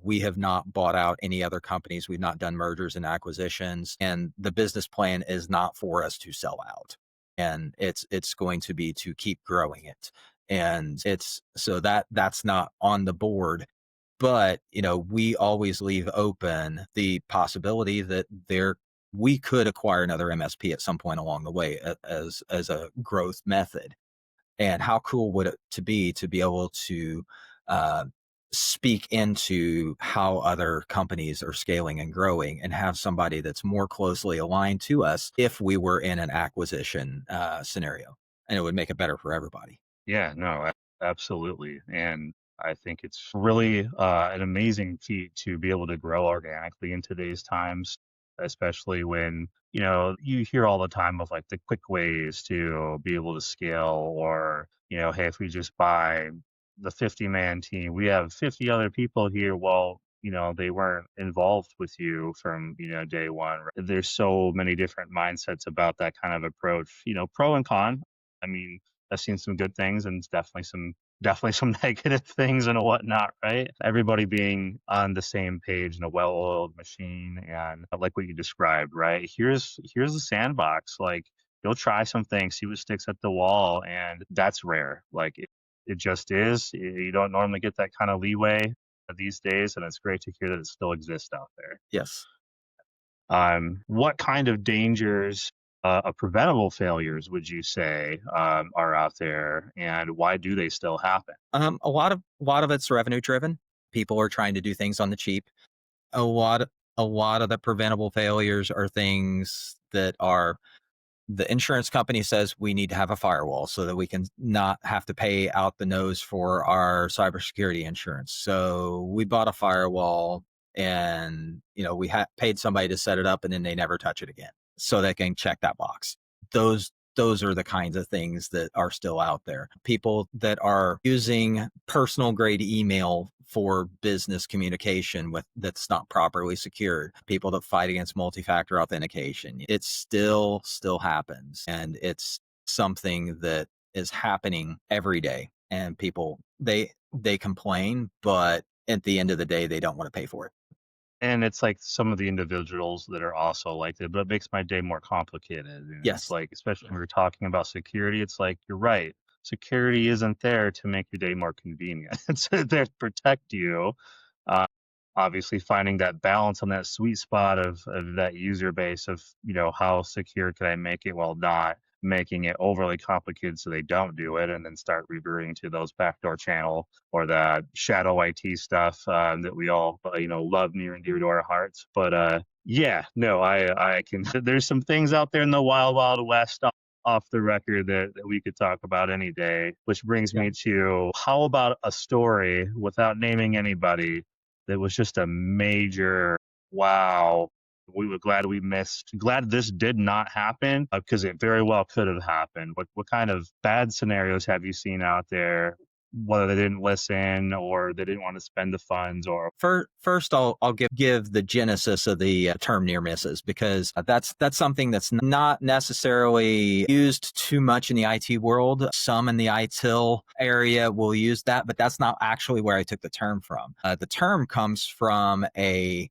We have not bought out any other companies. We've not done mergers and acquisitions, and the business plan is not for us to sell out. And it's going to be to keep growing it. And it's so that's not on the board. But, we always leave open the possibility that we could acquire another MSP at some point along the way as a growth method. And how cool would it to be able to uh, speak into how other companies are scaling and growing and have somebody that's more closely aligned to us if we were in an acquisition scenario, and it would make it better for everybody. Yeah, no, absolutely. And I think it's really an amazing feat to be able to grow organically in today's times, especially when, you hear all the time of like the quick ways to be able to scale, or, hey, if we just buy the 50-man team, we have 50 other people here. Well, they weren't involved with you from, day one. Right? There's so many different mindsets about that kind of approach, pro and con. I mean, I've seen some good things and definitely some negative things and whatnot, right? Everybody being on the same page in a well-oiled machine, and like what you described, right? Here's the sandbox. Like, you'll try some things, see what sticks at the wall, and that's rare. Like it just is. You don't normally get that kind of leeway these days, and it's great to hear that it still exists out there. Yes. What kind of dangers of preventable failures would you say are out there, and why do they still happen? A lot of it's revenue driven. People are trying to do things on the cheap. A lot a lot of the preventable failures are things that are, the insurance company says we need to have a firewall so that we can not have to pay out the nose for our cybersecurity insurance. So we bought a firewall, and we paid somebody to set it up, and then they never touch it again, so they can check that box. Those are the kinds of things that are still out there. People that are using personal grade email for business communication that's not properly secured. People that fight against multi-factor authentication. It still happens, and it's something that is happening every day. And people, they complain, but at the end of the day, they don't want to pay for it. And it's like some of the individuals that are also like that, but it makes my day more complicated. And it's Yes. like, especially when we're talking about security, it's like, you're right. Security isn't there to make your day more convenient. It's there to protect you. Uh, Obviously, finding that balance on that sweet spot of that user base of, how secure can I make it while not making it overly complicated so they don't do it, and then start reverting to those backdoor channel or that shadow IT stuff that we all, love near and dear to our hearts. But yeah, no, I can. There's some things out there in the wild, wild west off the record that we could talk about any day, which brings Yeah. me to how about a story without naming anybody that was just a major wow. We were glad we missed, glad this did not happen because it very well could have happened. What kind of bad scenarios have you seen out there? Whether they didn't listen or they didn't want to spend the funds or First, I'll give the genesis of the term near misses, because that's something that's not necessarily used too much in the IT world. Some in the ITIL area will use that, but that's not actually where I took the term from. The term comes from a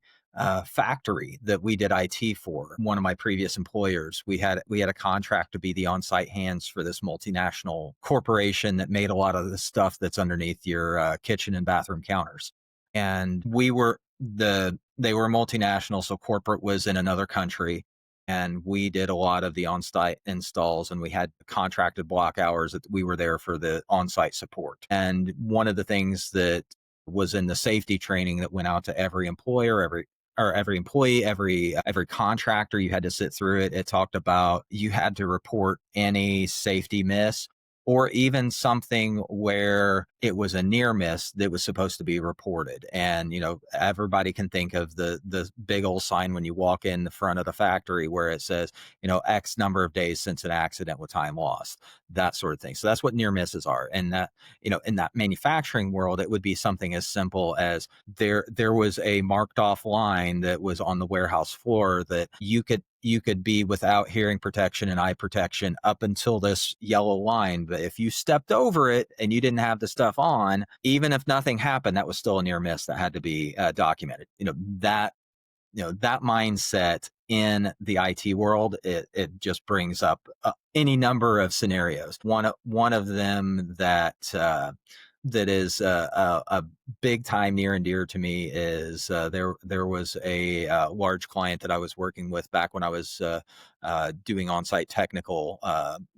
factory that we did IT for. One of my previous employers, we had a contract to be the on-site hands for this multinational corporation that made a lot of the stuff that's underneath your kitchen and bathroom counters. And they were multinational, so corporate was in another country, and we did a lot of the on-site installs, and we had contracted block hours that we were there for the on-site support. And one of the things that was in the safety training that went out to every employer, every employee, every contractor, you had to sit through it. It talked about you had to report any safety miss, or even something where it was a near miss that was supposed to be reported. And, everybody can think of the big old sign when you walk in the front of the factory where it says, X number of days since an accident with time lost, that sort of thing. So that's what near misses are. And that, in that manufacturing world, it would be something as simple as there was a marked off line that was on the warehouse floor that you could be without hearing protection and eye protection up until this yellow line. But if you stepped over it and you didn't have the stuff on, even if nothing happened, that was still a near miss that had to be documented. That mindset in the IT world, it just brings up any number of scenarios. One of them that is a big time near and dear to me is there was a large client that I was working with back when I was doing on-site technical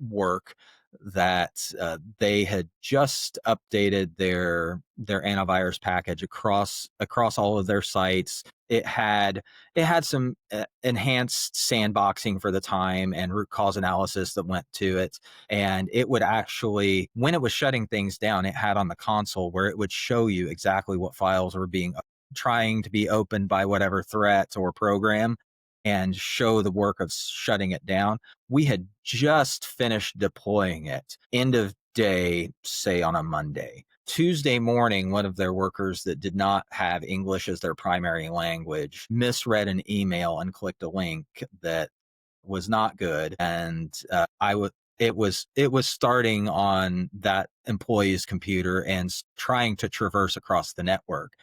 work, that they had just updated their antivirus package across all of their sites. It had some enhanced sandboxing for the time and root cause analysis that went to it. And it would actually, when it was shutting things down, it had on the console where it would show you exactly what files were trying to be opened by whatever threat or program, and show the work of shutting it down. We had just finished deploying it, end of day, say on a Monday. Tuesday morning, one of their workers that did not have English as their primary language misread an email and clicked a link that was not good. And it was starting on that employee's computer and trying to traverse across the network.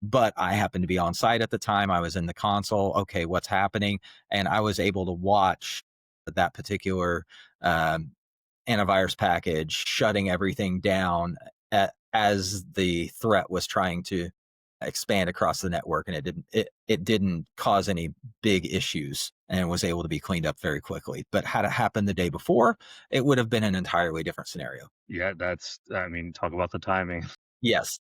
But I happened to be on site at the time. I was in the console. Okay, what's happening? And I was able to watch that particular antivirus package shutting everything down as the threat was trying to expand across the network, and it didn't cause any big issues, and was able to be cleaned up very quickly. But had it happened the day before, it would have been an entirely different scenario. yeah, I mean, talk about the timing. Yes.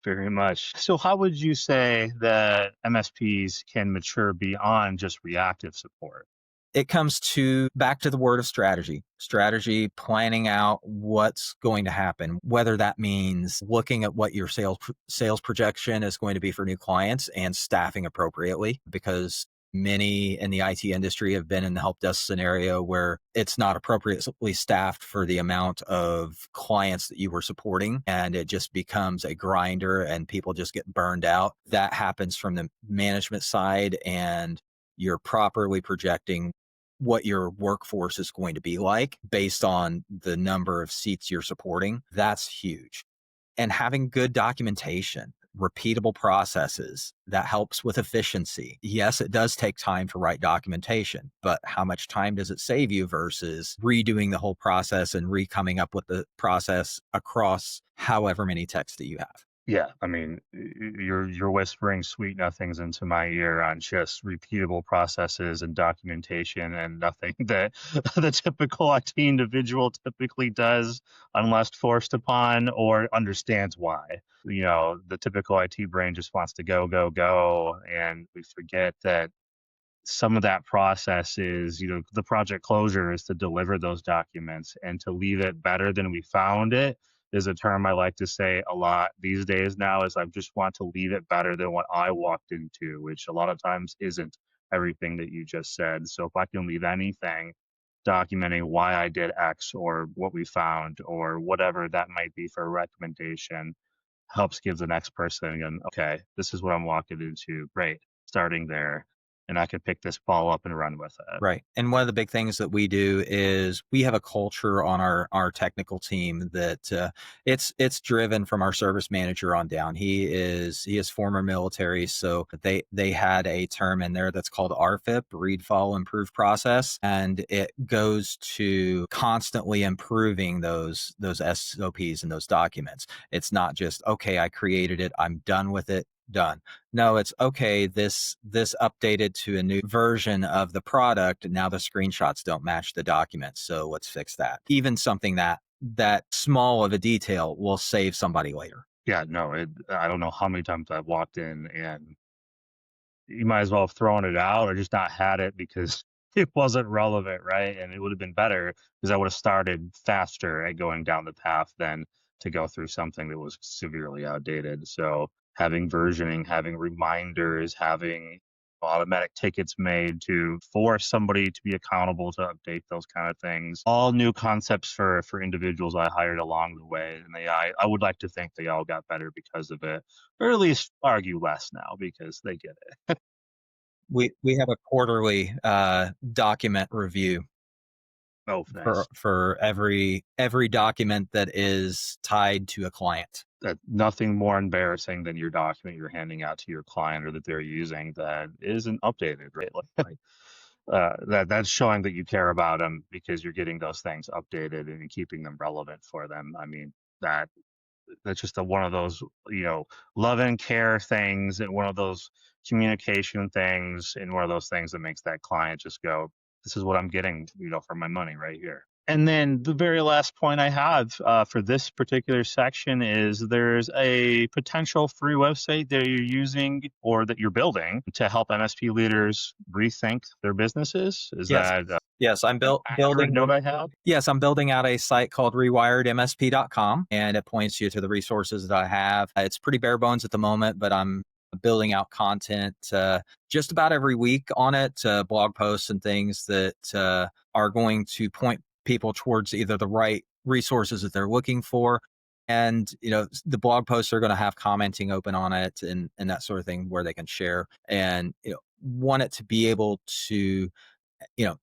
Very much. So how would you say that MSPs can mature beyond just reactive support? It comes back to the word of strategy, planning out what's going to happen, whether that means looking at what your sales projection is going to be for new clients and staffing appropriately, because many in the IT industry have been in the help desk scenario where it's not appropriately staffed for the amount of clients that you were supporting, and it just becomes a grinder and people just get burned out. That happens from the management side, and you're properly projecting what your workforce is going to be like based on the number of seats you're supporting. That's huge. And having good documentation, repeatable processes, that helps with efficiency. Yes, it does take time to write documentation, but how much time does it save you versus redoing the whole process and coming up with the process across however many texts that you have? Yeah, I mean, you're whispering sweet nothings into my ear on just repeatable processes and documentation, and nothing that the typical IT individual typically does unless forced upon or understands why. The typical IT brain just wants to go, go, go, and we forget that some of that process is, the project closure is to deliver those documents, and to leave it better than we found it is a term I like to say a lot these days now, is I just want to leave it better than what I walked into, which a lot of times isn't everything that you just said. So if I can leave anything documenting why I did X or what we found or whatever that might be for a recommendation, helps give the next person, okay, this is what I'm walking into. Great. Starting there. And I can pick this ball up and run with it. Right. And one of the big things that we do is we have a culture on our technical team that it's driven from our service manager on down. He is former military, so they had a term in there that's called RFIP, read, follow, improve process, and it goes to constantly improving those SOPs and those documents. It's not just, okay, I created it, I'm done with it, done. No, it's okay. This updated to a new version of the product. Now the screenshots don't match the documents. So let's fix that. Even something that small of a detail will save somebody later. Yeah, no, I don't know how many times I've walked in and you might as well have thrown it out or just not had it because it wasn't relevant, right? And it would have been better because I would have started faster at going down the path than to go through something that was severely outdated. So having versioning, having reminders, having automatic tickets made to force somebody to be accountable to update those kind of things. All new concepts for individuals I hired along the way. And I would like to think they all got better because of it, or at least argue less now because they get it. We have a quarterly document review Oh, nice. for every document that is tied to a client. That nothing more embarrassing than your document you're handing out to your client or that they're using that isn't updated, right? Like, that's showing that you care about them because you're getting those things updated and keeping them relevant for them. I mean, that that's just one of those, love and care things, and one of those communication things, and one of those things that makes that client just go, this is what I'm getting, for my money right here. And then the very last point I have for this particular section is there's a potential free website that you're using or that you're building to help MSP leaders rethink their businesses. Is Yes. that Yes, I'm building. note I have? Yes, I'm building out a site called rewiredmsp.com, and it points you to the resources that I have. It's pretty bare bones at the moment, but I'm building out content just about every week on it, blog posts and things that are going to point people towards either the right resources that they're looking for. And, the blog posts are going to have commenting open on it and that sort of thing where they can share and, want it to be able to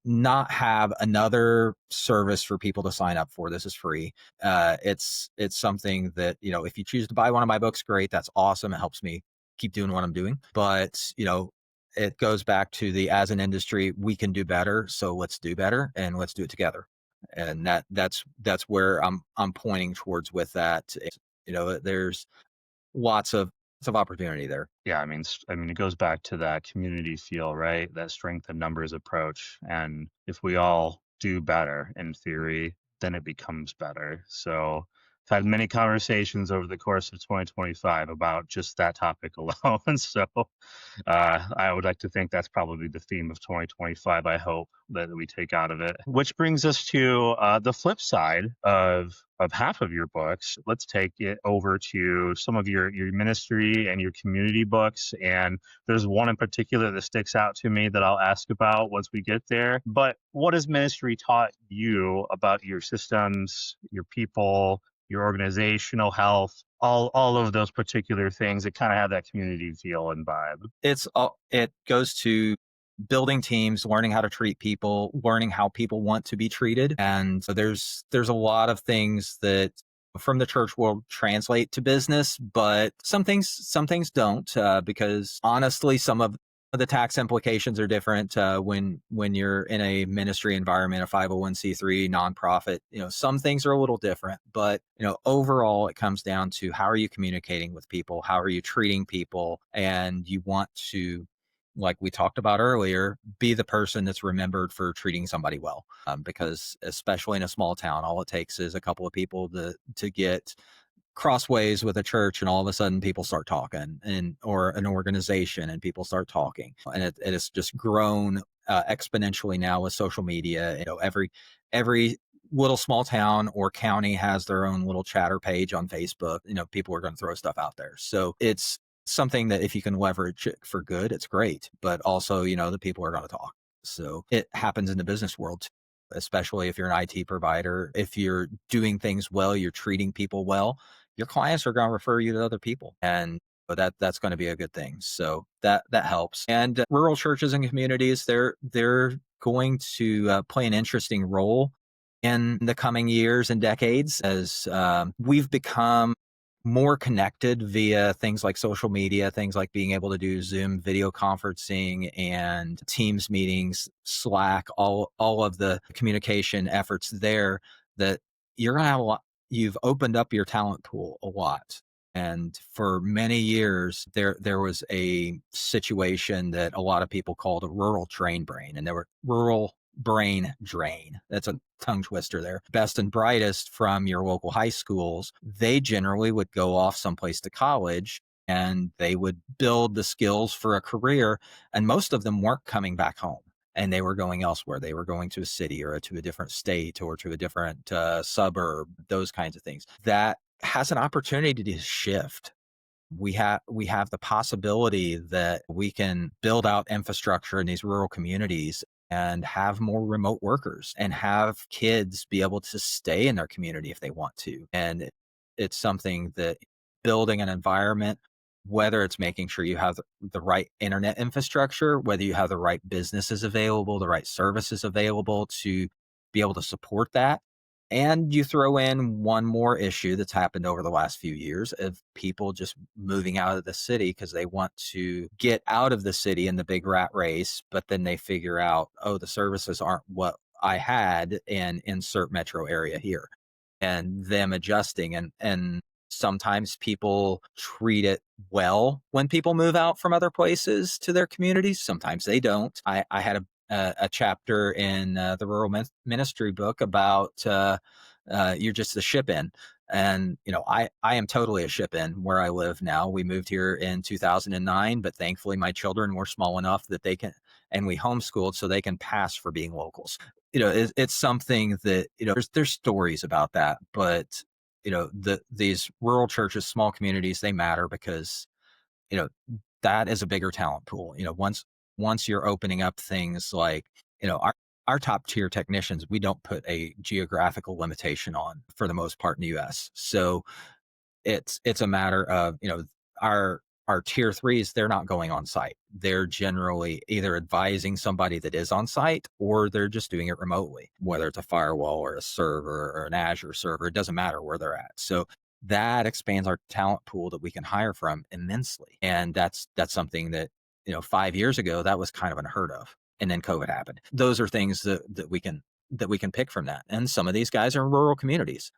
not have another service for people to sign up for. This is free. It's something that, if you choose to buy one of my books, great. That's awesome. It helps me keep doing what I'm doing. But, it goes back to as an industry, we can do better. So let's do better and let's do it together. And that's where I'm pointing towards with that. There's lots of opportunity there. Yeah, I mean, it goes back to that community feel, right? That strength in numbers approach. And if we all do better in theory, then it becomes better. So I've had many conversations over the course of 2025 about just that topic alone. So I would like to think that's probably the theme of 2025. I hope that we take out of it. Which brings us to the flip side of half of your books. Let's take it over to some of your ministry and your community books. And there's one in particular that sticks out to me that I'll ask about once we get there. But what has ministry taught you about your systems, your people, your organizational health, all of those particular things that kind of have that community feel and vibe? It goes to building teams, learning how to treat people, learning how people want to be treated. And so there's a lot of things that from the church world translate to business, but some things don't, because honestly, some of the tax implications are different when you're in a ministry environment, a 501c3 nonprofit. Some things are a little different, but overall, it comes down to how are you communicating with people, how are you treating people, and you want to, like we talked about earlier, be the person that's remembered for treating somebody well. Because especially in a small town, all it takes is a couple of people to get crossways with a church, and all of a sudden people start talking, and or an organization, and people start talking, and it has just grown exponentially now with social media. Every little small town or county has their own little chatter page on Facebook. People are going to throw stuff out there, so it's something that if you can leverage it for good, it's great. But also, the people are going to talk. So it happens in the business world too, especially if you're an IT provider. If you're doing things well, you're treating people well, your clients are going to refer you to other people, and that's going to be a good thing. So that helps. And rural churches and communities, they're going to play an interesting role in the coming years and decades as we've become more connected via things like social media, things like being able to do Zoom video conferencing and Teams meetings, Slack, all of the communication efforts there, that you're going to have a lot. You've opened up your talent pool a lot. And for many years, there was a situation that a lot of people called a rural train brain, and there were rural brain drain. That's a tongue twister there. Best and brightest from your local high schools, they generally would go off someplace to college, and they would build the skills for a career. And most of them weren't coming back home, and they were going elsewhere. They were going to a city or to a different state or to a different suburb, those kinds of things. That has an opportunity to shift. We have the possibility that we can build out infrastructure in these rural communities and have more remote workers and have kids be able to stay in their community if they want to. And it's something that building an environment, whether it's making sure you have the right internet infrastructure, whether you have the right businesses available, the right services available to be able to support that. And you throw in one more issue that's happened over the last few years of people just moving out of the city because they want to get out of the city in the big rat race, but then they figure out, oh, the services aren't what I had in insert metro area here, and them adjusting. And sometimes people treat it well when people move out from other places to their communities. Sometimes they don't. I had a chapter in the rural ministry book about you're just the ship in. And, I am totally a ship in where I live now. We moved here in 2009, but thankfully my children were small enough that they can, and we homeschooled so they can pass for being locals. It's something that, there's stories about that, but, these rural churches, small communities, they matter because, you know, that is a bigger talent pool. Once you're opening up things like, our top tier technicians, we don't put a geographical limitation on for the most part in the US. So it's a matter of, our tier threes, they're not going on site. They're generally either advising somebody that is on site, or they're just doing it remotely, whether it's a firewall or a server or an Azure server, it doesn't matter where they're at. So that expands our talent pool that we can hire from immensely. And that's something that, 5 years ago, that was kind of unheard of. And then COVID happened. Those are things that we can pick from that. And some of these guys are in rural communities.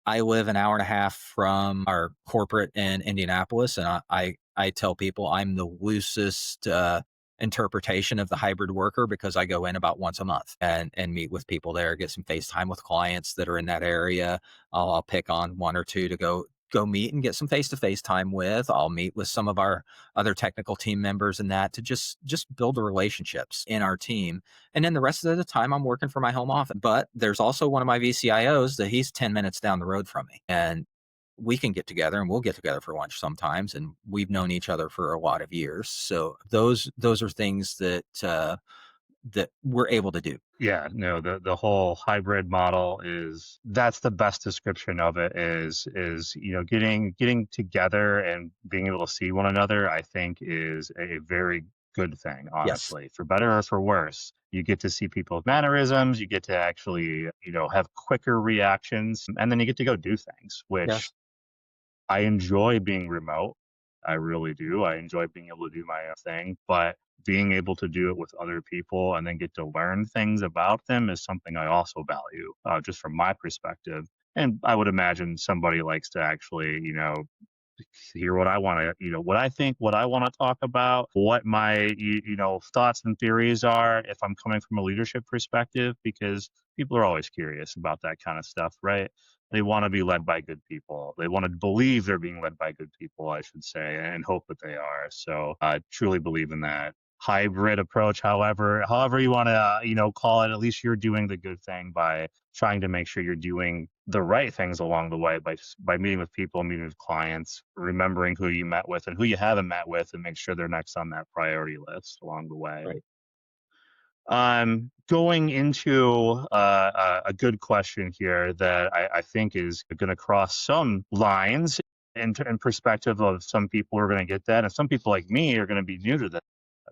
I live an hour and a half from our corporate in Indianapolis, and I tell people I'm the loosest interpretation of the hybrid worker because I go in about once a month and meet with people there, get some FaceTime with clients that are in that area. I'll pick on one or two to go meet and get some face-to-face time with. I'll meet with some of our other technical team members and that to just build the relationships in our team. And then the rest of the time I'm working from my home office. But there's also one of my VCIOs that he's 10 minutes down the road from me. And we can get together, and we'll get together for lunch sometimes. And we've known each other for a lot of years. So those are things that we're able to do. Yeah, no, the whole hybrid model that's the best description of it is getting together and being able to see one another, I think is a very good thing, Yes. honestly, for better or for worse. You get to see people's mannerisms, you get to actually, have quicker reactions, and then you get to go do things, which Yes. I enjoy being remote. I really do. I enjoy being able to do my own thing, but being able to do it with other people and then get to learn things about them is something I also value, just from my perspective. And I would imagine somebody likes to actually, hear what I want to, what I think, what I want to talk about, what my, thoughts and theories are if I'm coming from a leadership perspective, because people are always curious about that kind of stuff, right? They want to be led by good people. They want to believe they're being led by good people, I should say, and hope that they are. So I truly believe in that hybrid approach. However you want to, call it, at least you're doing the good thing by trying to make sure you're doing the right things along the way by meeting with people, meeting with clients, remembering who you met with and who you haven't met with, and make sure they're next on that priority list along the way. Right. Going into a good question here that I think is going to cross some lines in perspective of some people who are going to get that, and some people like me are going to be new to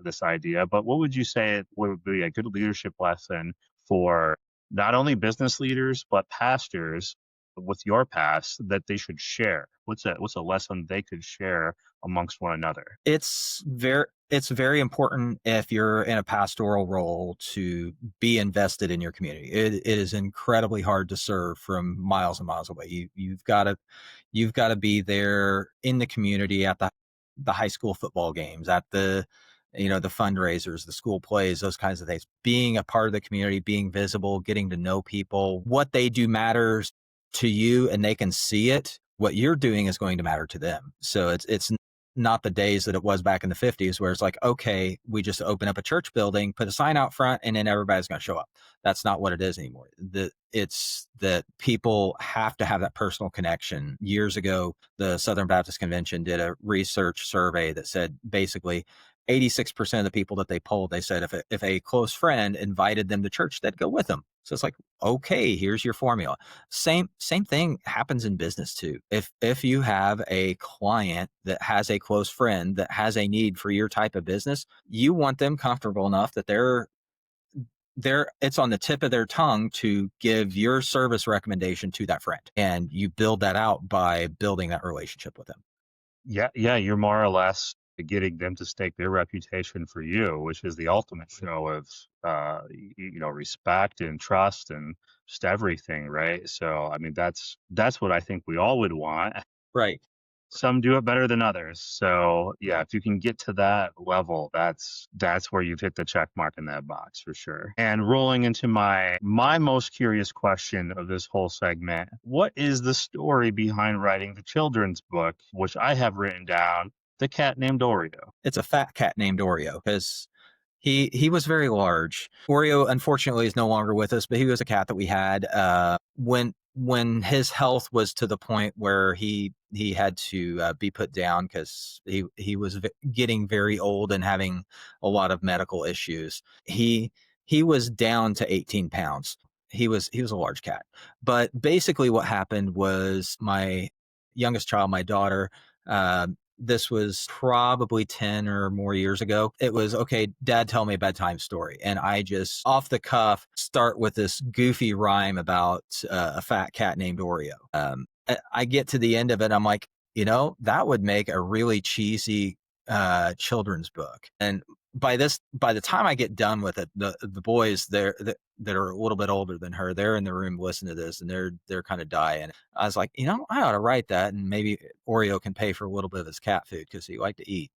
this idea. But what would you say would be a good leadership lesson for not only business leaders but pastors with your past that they should share? What's a lesson they could share amongst one another? It's very important if you're in a pastoral role to be invested in your community. It is incredibly hard to serve from miles and miles away. You've got to be there in the community at the high school football games, at the fundraisers, the school plays, those kinds of things. Being a part of the community, being visible, getting to know people, what they do matters to you, and they can see it. What you're doing is going to matter to them. So it's not the days that it was back in the 50s where it's like, okay, we just open up a church building, put a sign out front, and then everybody's going to show up. That's not what it is anymore. It's that people have to have that personal connection. Years ago, the Southern Baptist Convention did a research survey that said basically 86% of the people that they polled, they said if a close friend invited them to church, they'd go with them. So it's like, okay, here's your formula. Same thing happens in business too. If you have a client that has a close friend that has a need for your type of business, you want them comfortable enough that it's on the tip of their tongue to give your service recommendation to that friend. And you build that out by building that relationship with them. Yeah, you're more or less getting them to stake their reputation for you, which is the ultimate show of respect and trust and just everything, right? So I mean that's what I think we all would want. Right. Some do it better than others. So yeah, if you can get to that level, that's where you've hit the check mark in that box for sure. And rolling into my most curious question of this whole segment, what is the story behind writing the children's book, which I have written down, The Cat Named Oreo? It's a fat cat named Oreo because he was very large. Oreo, unfortunately, is no longer with us, but he was a cat that we had when his health was to the point where he had to be put down because he was getting very old and having a lot of medical issues. He was down to 18 pounds. He was a large cat. But basically, what happened was my youngest child, my daughter. This was probably 10 or more years ago. It was, okay, Dad, tell me a bedtime story. And I just off the cuff start with this goofy rhyme about a fat cat named Oreo. I get to the end of it. I'm like, that would make a really cheesy children's book. And by the time I get done with it, the boys there that are a little bit older than her, they're in the room listening to this, and they're kind of dying. I was like, I ought to write that, and maybe Oreo can pay for a little bit of his cat food because he liked to eat.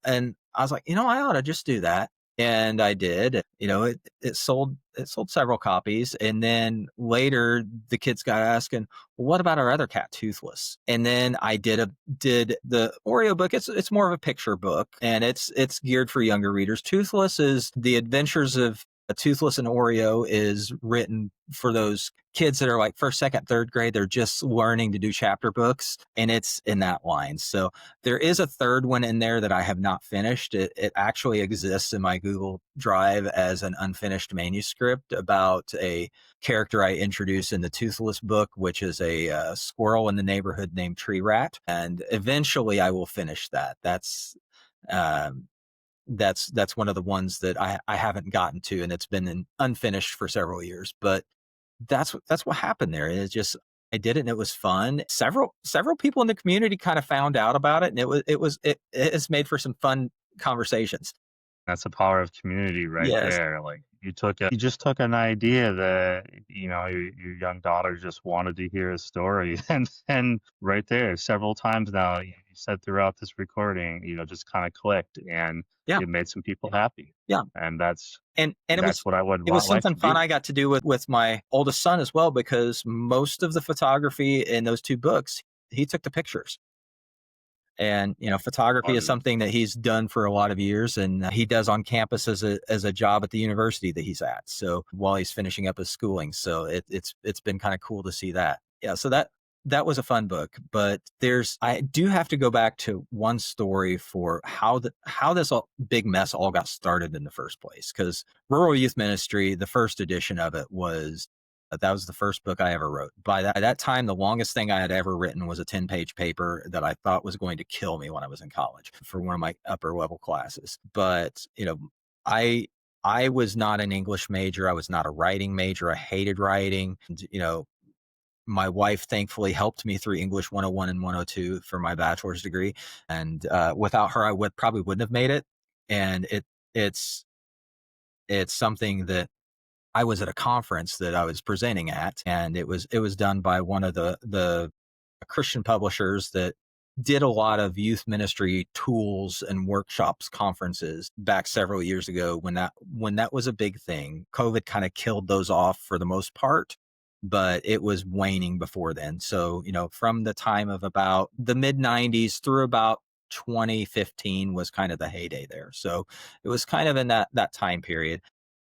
And I was like, I ought to just do that. And I did. It sold several copies, and then later the kids got asking, well, what about our other cat, Toothless? And then I did the Oreo book. It's more of a picture book, and it's geared for younger readers. Toothless is the adventures of a Toothless and Oreo is written for those kids that are like first, second, third grade. They're just learning to do chapter books, and it's in that line. So there is a third one in there that I have not finished. It actually exists in my Google Drive as an unfinished manuscript about a character I introduce in the Toothless book, which is a squirrel in the neighborhood named Tree Rat. And eventually I will finish that. That's one of the ones that I haven't gotten to, and it's been unfinished for several years. But that's what happened there. It's just I did it, and it was fun. Several people in the community kind of found out about it, and it has made for some fun conversations. That's the power of community right Yes. there. Like you just took an idea that, your young daughter just wanted to hear a story and right there several times now you said throughout this recording, just kind of clicked and Yeah. it made some people happy. Yeah. And that's And that's what I would it was want life something to fun be. I got to do with my oldest son as well, because most of the photography in those 2 books, he took the pictures. And, photography is Fun. something that he's done for a lot of years, and he does on campus as a job at the university that he's at. So while he's finishing up his schooling, so it's been kind of cool to see that. Yeah, so that was a fun book. But I do have to go back to one story for how this big mess all got started in the first place. Because Rural Youth Ministry, the first edition of it was that was the first book I ever wrote. By that time, the longest thing I had ever written was a 10-page paper that I thought was going to kill me when I was in college for one of my upper level classes. But, I I was not an English major. I was not a writing major. I hated writing. And, my wife thankfully helped me through English 101 and 102 for my bachelor's degree. And without her, I probably wouldn't have made it. And it's it's something that I was at a conference that I was presenting at, and it was done by one of the Christian publishers that did a lot of youth ministry tools and workshops conferences back several years ago when that was a big thing. COVID kind of killed those off for the most part, but it was waning before then. So, from the time of about the mid 90s through about 2015 was kind of the heyday there. So it was kind of in that time period.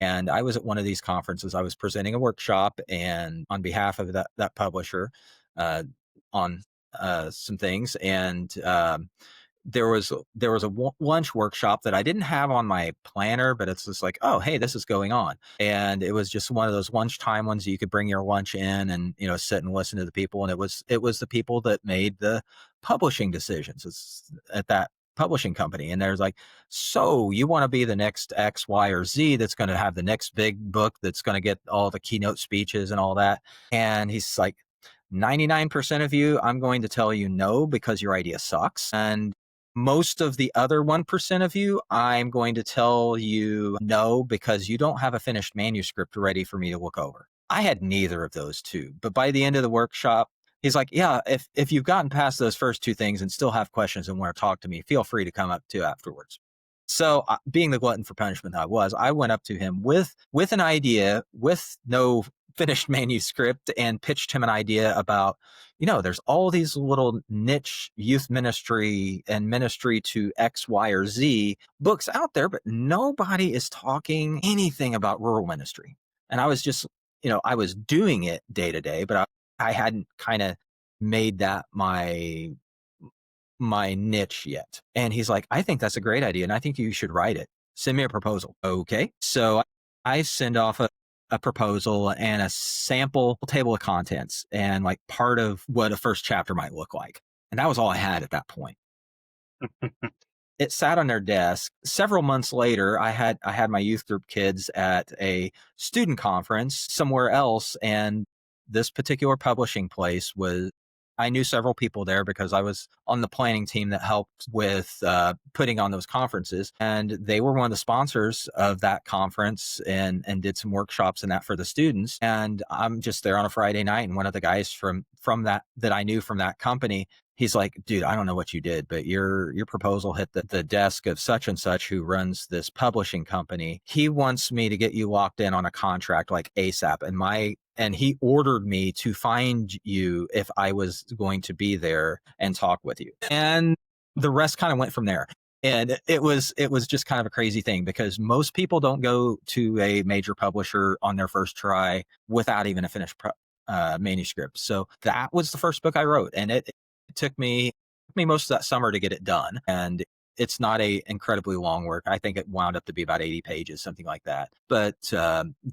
And I was at one of these conferences. I was presenting a workshop, and on behalf of that publisher, uh, on some things. And there was a lunch workshop that I didn't have on my planner, but it's just like, oh, hey, this is going on. And it was just one of those lunchtime ones you could bring your lunch in and, sit and listen to the people. And it was the people that made the publishing decisions. It's at that publishing company. And there's like, so you want to be the next X, Y, or Z that's going to have the next big book that's going to get all the keynote speeches and all that. And he's like, 99% of you, I'm going to tell you no because your idea sucks. And most of the other 1% of you, I'm going to tell you no because you don't have a finished manuscript ready for me to look over. I had neither of those two. But by the end of the workshop, he's like, yeah, if you've gotten past those first 2 things and still have questions and want to talk to me, feel free to come up to afterwards. So, being the glutton for punishment that I went up to him with an idea, with no finished manuscript, and pitched him an idea about, there's all these little niche youth ministry and ministry to X, Y, or Z books out there, but nobody is talking anything about rural ministry. And I was just, I was doing it day to day, but I hadn't kind of made that my niche yet. And he's like, I think that's a great idea, and I think you should write it. Send me a proposal. Okay. So I send off a proposal and a sample table of contents and like part of what a first chapter might look like. And that was all I had at that point. It sat on their desk. Several months later, I had my youth group kids at a student conference somewhere else, and this particular publishing place I knew several people there because I was on the planning team that helped with putting on those conferences. And they were one of the sponsors of that conference and did some workshops and that for the students. And I'm just there on a Friday night. And one of the guys from that I knew from that company, he's like, dude, I don't know what you did, but your proposal hit the desk of such and such who runs this publishing company. He wants me to get you locked in on a contract like ASAP. And he ordered me to find you if I was going to be there and talk with you. And the rest kind of went from there. And it was just kind of a crazy thing because most people don't go to a major publisher on their first try without even a finished manuscript. So that was the first book I wrote. And it took me most of that summer to get it done. And it's not a incredibly long work. I think it wound up to be about 80 pages, something like that. But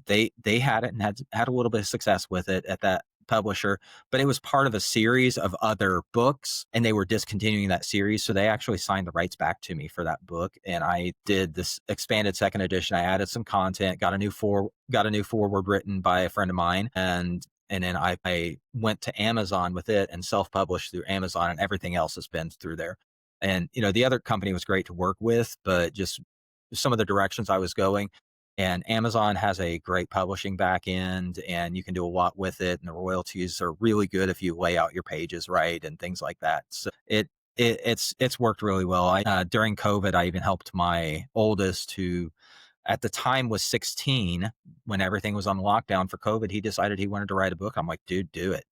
they had it and had a little bit of success with it at that publisher. But it was part of a series of other books, and they were discontinuing that series. So they actually signed the rights back to me for that book, and I did this expanded second edition. I added some content, got a new foreword written by a friend of mine, and then I went to Amazon with it and self-published through Amazon, and everything else has been through there. And, the other company was great to work with, but just some of the directions I was going. And Amazon has a great publishing back end, and you can do a lot with it. And the royalties are really good if you lay out your pages right and things like that. So it's worked really well. During COVID, I even helped my oldest, who at the time was 16 when everything was on lockdown for COVID. He decided he wanted to write a book. I'm like, dude, do it.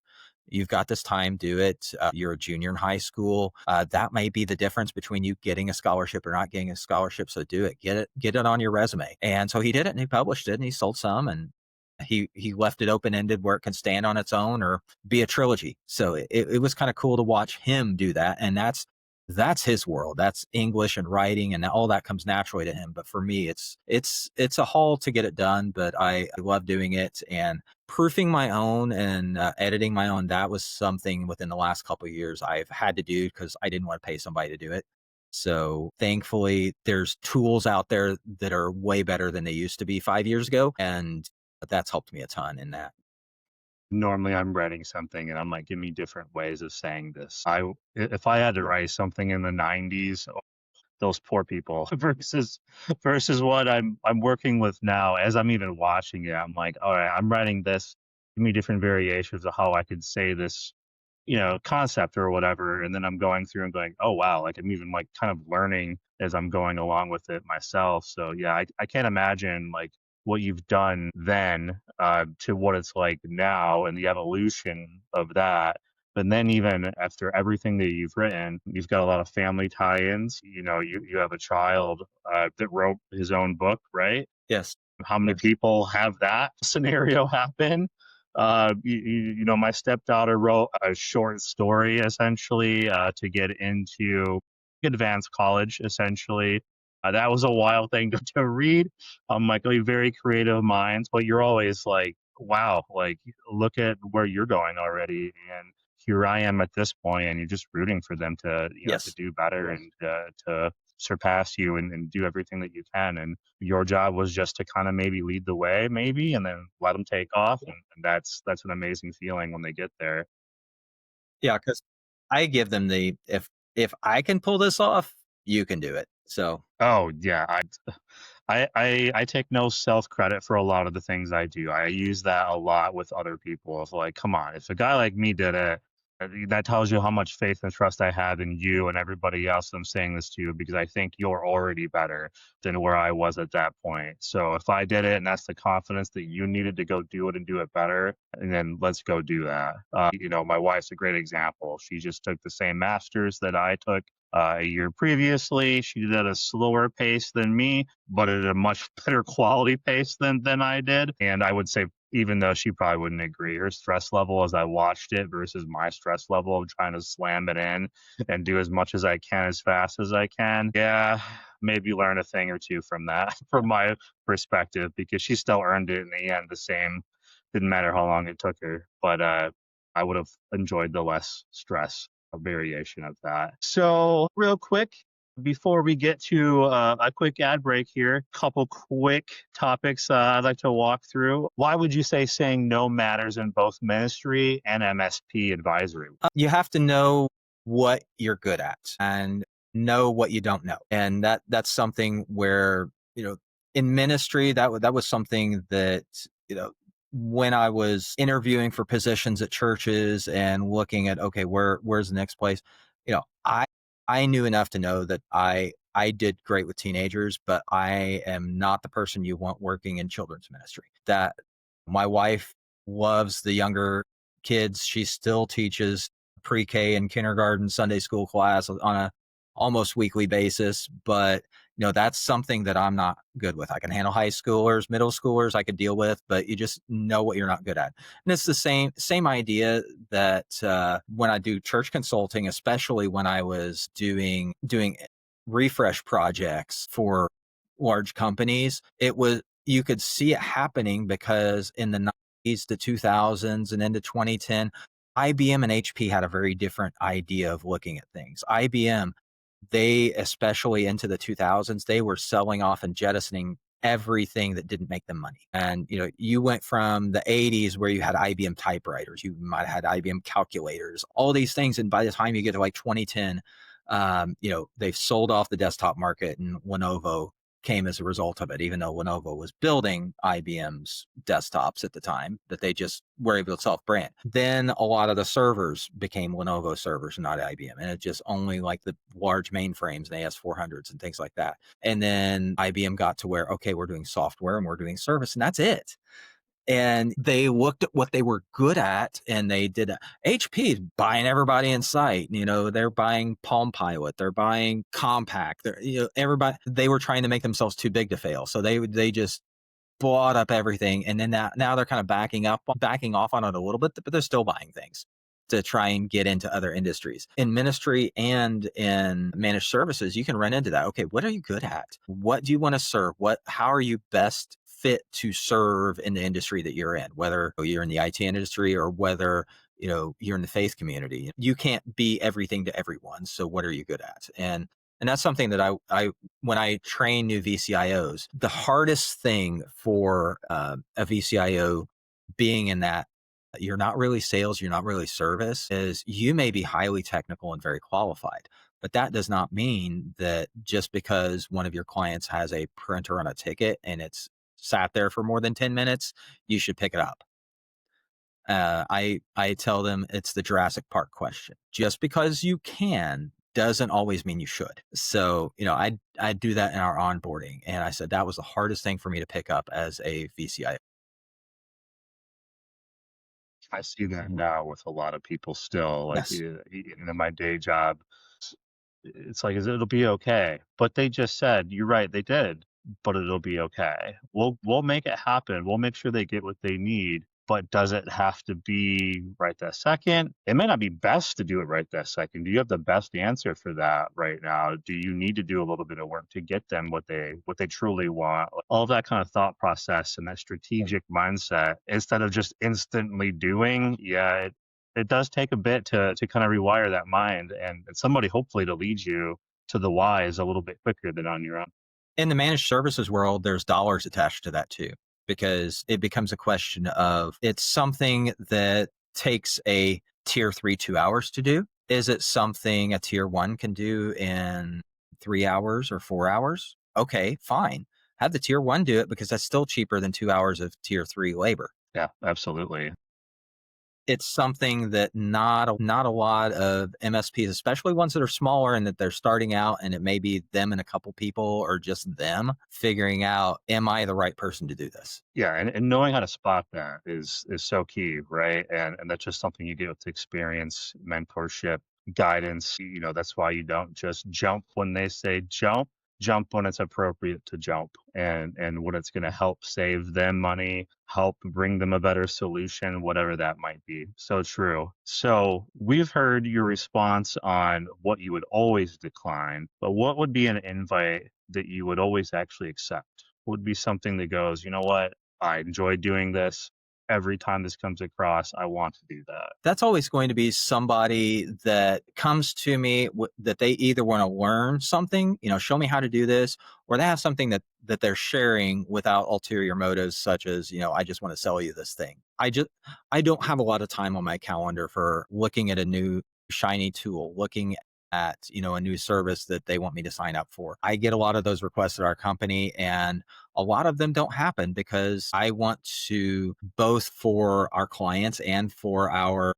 You've got this time, do it. You're a junior in high school. That may be the difference between you getting a scholarship or not getting a scholarship. So do it, get it on your resume. And so he did it, and he published it, and he sold some, and he left it open ended where it can stand on its own or be a trilogy. So it was kind of cool to watch him do that. And that's his world. That's English and writing, and all that comes naturally to him. But for me, it's a haul to get it done, but I love doing it. And proofing my own and editing my own, that was something within the last couple of years I've had to do because I didn't want to pay somebody to do it. So thankfully, there's tools out there that are way better than they used to be 5 years ago, and that's helped me a ton in that. Normally I'm writing something and I'm like, give me different ways of saying this. If I had to write something in the 90s, those poor people versus what I'm working with now. As I'm even watching it, I'm like, all right, I'm writing this. Give me different variations of how I could say this, concept or whatever. And then I'm going through and going, oh wow, like I'm even like kind of learning as I'm going along with it myself. So yeah, I can't imagine like what you've done then to what it's like now and the evolution of that. But then even after everything that you've written, you've got a lot of family tie-ins. You have a child that wrote his own book, right? Yes. How many people have that scenario happen? My stepdaughter wrote a short story essentially to get into advanced college. Essentially, that was a wild thing to read. Like, very creative minds, but you're always like, wow, like look at where you're going already, and here I am at this point, and you're just rooting for them to to Yes. do better and to surpass you and do everything that you can. And your job was just to kind of maybe lead the way, maybe, and then let them take off. And that's an amazing feeling when they get there. Yeah, because I give them the if I can pull this off, you can do it. So Oh yeah, I take no self credit for a lot of the things I do. I use that a lot with other people. Of like, come on, if a guy like me did it, that tells you how much faith and trust I have in you and everybody else I'm saying this to, because I think you're already better than where I was at that point. So if I did it and that's the confidence that you needed to go do it and do it better, and then let's go do that. My wife's a great example. She just took the same masters that I took a year previously. She did at a slower pace than me, but at a much better quality pace than I did. And I would say, even though she probably wouldn't agree, her stress level as I watched it versus my stress level of trying to slam it in and do as much as I can as fast as I can. Yeah, maybe learn a thing or two from that, from my perspective, because she still earned it in the end the same. Didn't matter how long it took her, but I would have enjoyed the less stress, a variation of that. So, real quick, before we get to a quick ad break here, couple quick topics I'd like to walk through. Why would you say saying no matters in both ministry and MSP advisory? you have to know what you're good at and know what you don't know, and that's something where in ministry that was something that when I was interviewing for positions at churches and looking at, okay, where's the next place, you know, I I knew enough to know that I did great with teenagers, but I am not the person you want working in children's ministry. That my wife loves the younger kids. She still teaches pre-K and kindergarten Sunday school class on a almost weekly basis, but that's something that I'm not good with. I can handle high schoolers, middle schoolers, I could deal with, but you just know what you're not good at. And it's the same idea that when I do church consulting, especially when I was doing refresh projects for large companies, you could see it happening because in the 90s to 2000s and into 2010, IBM and HP had a very different idea of looking at things. IBM, they, especially into the 2000s, they were selling off and jettisoning everything that didn't make them money. And you went from the 80s where you had IBM typewriters, you might have had IBM calculators, all these things, and by the time you get to like 2010, they've sold off the desktop market, and Lenovo came as a result of it, even though Lenovo was building IBM's desktops at the time, that they just were able to self-brand. Then a lot of the servers became Lenovo servers, not IBM. And it just only like the large mainframes and AS400s and things like that. And then IBM got to where, okay, we're doing software and we're doing service, and that's it. And they looked at what they were good at, and they did HP buying everybody in sight. They're buying Palm Pilot, they're buying Compaq, everybody. They were trying to make themselves too big to fail, so they just bought up everything. And then now they're kind of backing off on it a little bit, but they're still buying things to try and get into other industries. In ministry and in managed services, you can run into that. Okay, what are you good at? What do you want to serve? How are you best fit to serve in the industry that you're in, whether you're in the IT industry or whether you're in the faith community? You can't be everything to everyone. So what are you good at? And that's something that I when I train new VCIOs, the hardest thing for a VCIO being in that you're not really sales, you're not really service, is you may be highly technical and very qualified. But that does not mean that just because one of your clients has a printer on a ticket and it's sat there for more than 10 minutes, you should pick it up. I tell them it's the Jurassic Park question. Just because you can doesn't always mean you should. So, I do that in our onboarding. And I said that was the hardest thing for me to pick up as a VCIO. I see that now with a lot of people still, like, Yes. in my day job. It's like, it'll be okay. But they just said, "You're right, they did, but it'll be okay. We'll make it happen. We'll make sure they get what they need." But does it have to be right that second? It may not be best to do it right that second. Do you have the best answer for that right now? Do you need to do a little bit of work to get them what they truly want? All of that kind of thought process and that strategic mindset instead of just instantly doing. Yeah, it does take a bit to kind of rewire that mind and somebody hopefully to lead you to the whys a little bit quicker than on your own. In the managed services world, there's dollars attached to that too, because it becomes a question of it's something that takes a tier 3 2 hours to do. Is it something a tier 1 can do in 3 hours or 4 hours? Okay, fine. Have the tier 1 do it, because that's still cheaper than 2 hours of tier 3 labor. Yeah, absolutely. It's something that not a lot of MSPs, especially ones that are smaller and that they're starting out, and it may be them and a couple people or just them figuring out, am I the right person to do this? Yeah, and knowing how to spot that is so key, right? And that's just something you get with experience, mentorship, guidance. That's why you don't just jump when they say jump. Jump when it's appropriate to jump, and when it's going to help save them money, help bring them a better solution, whatever that might be. So true. So we've heard your response on what you would always decline, but what would be an invite that you would always actually accept? Would be something that goes, you know what? I enjoy doing this. Every time this comes across, I want to do that. That's always going to be somebody that comes to me that they either want to learn something, show me how to do this, or they have something that they're sharing without ulterior motives, such as, I just want to sell you this thing. I don't have a lot of time on my calendar for looking at a new shiny tool, looking at, a new service that they want me to sign up for. I get a lot of those requests at our company, and a lot of them don't happen because I want to, both for our clients and for our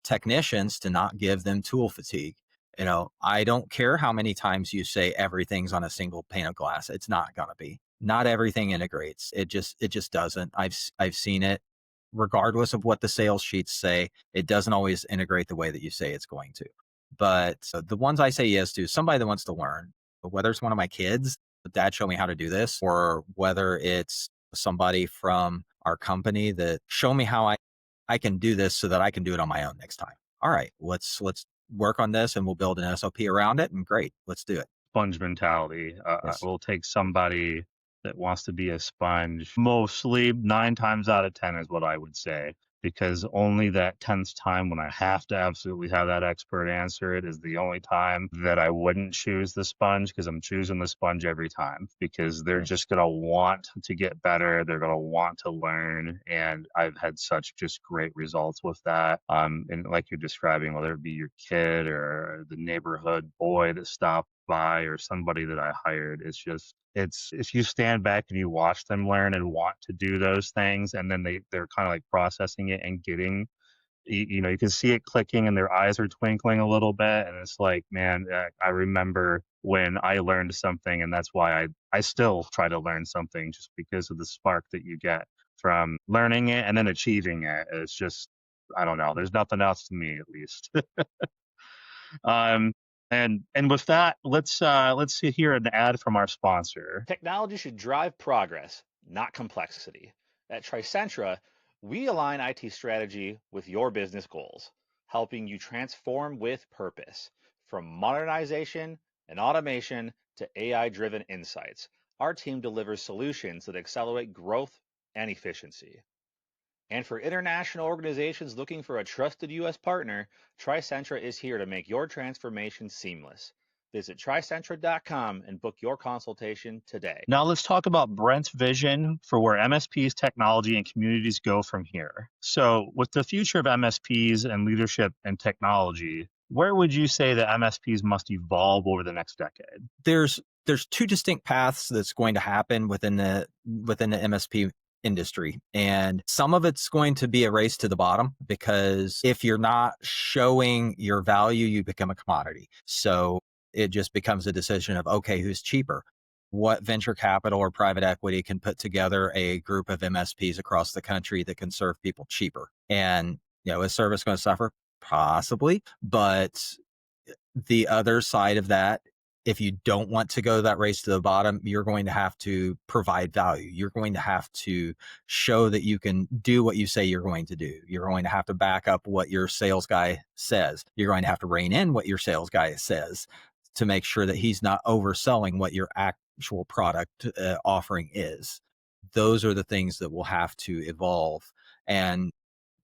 technicians, to not give them tool fatigue. I don't care how many times you say everything's on a single pane of glass. It's not going to be. Not everything integrates. It just doesn't. I've seen it. Regardless of what the sales sheets say, it doesn't always integrate the way that you say it's going to. But the ones I say yes to, somebody that wants to learn, whether it's one of my kids, dad, show me how to do this, or whether it's somebody from our company that show me how I can do this so that I can do it on my own next time. All right, let's work on this and we'll build an SOP around it. And great, let's do it. Sponge mentality. Yes. Will take somebody that wants to be a sponge. Mostly 9 times out of 10 is what I would say, because only that 10th time when I have to absolutely have that expert answer it is the only time that I wouldn't choose the sponge, because I'm choosing the sponge every time because they're just going to want to get better. They're going to want to learn. And I've had such just great results with that. And like you're describing, whether it be your kid or the neighborhood boy that stopped by or somebody that I hired. It's just, it's, if you stand back and you watch them learn and want to do those things, and then they're kind of like processing it and getting, you know, you can see it clicking and their eyes are twinkling a little bit. And it's like, man, I remember when I learned something, and that's why I still try to learn something, just because of the spark that you get from learning it and then achieving it. It's just, I don't know. There's nothing else to me, at least. um, and with that, let's see here an ad from our sponsor. Technology should drive progress, not complexity. At Tricentra, we align IT strategy with your business goals, helping you transform with purpose. From modernization and automation to AI driven insights, our team delivers solutions that accelerate growth and efficiency. And for international organizations looking for a trusted U.S. partner, Tricentra is here to make your transformation seamless. Visit tricentra.com and book your consultation today. Now let's talk about Brent's vision for where MSPs, technology, and communities go from here. So, with the future of MSPs and leadership and technology, where would you say that MSPs must evolve over the next decade? There's two distinct paths that's going to happen within the MSP industry. And some of it's going to be a race to the bottom, because if you're not showing your value, you become a commodity. So it just becomes a decision of, okay, who's cheaper? What venture capital or private equity can put together a group of MSPs across the country that can serve people cheaper? And, is service going to suffer? Possibly. But the other side of that, if you don't want to go that race to the bottom, you're going to have to provide value. You're going to have to show that you can do what you say you're going to do. You're going to have to back up what your sales guy says. You're going to have to rein in what your sales guy says to make sure that he's not overselling what your actual product offering is. Those are the things that will have to evolve. And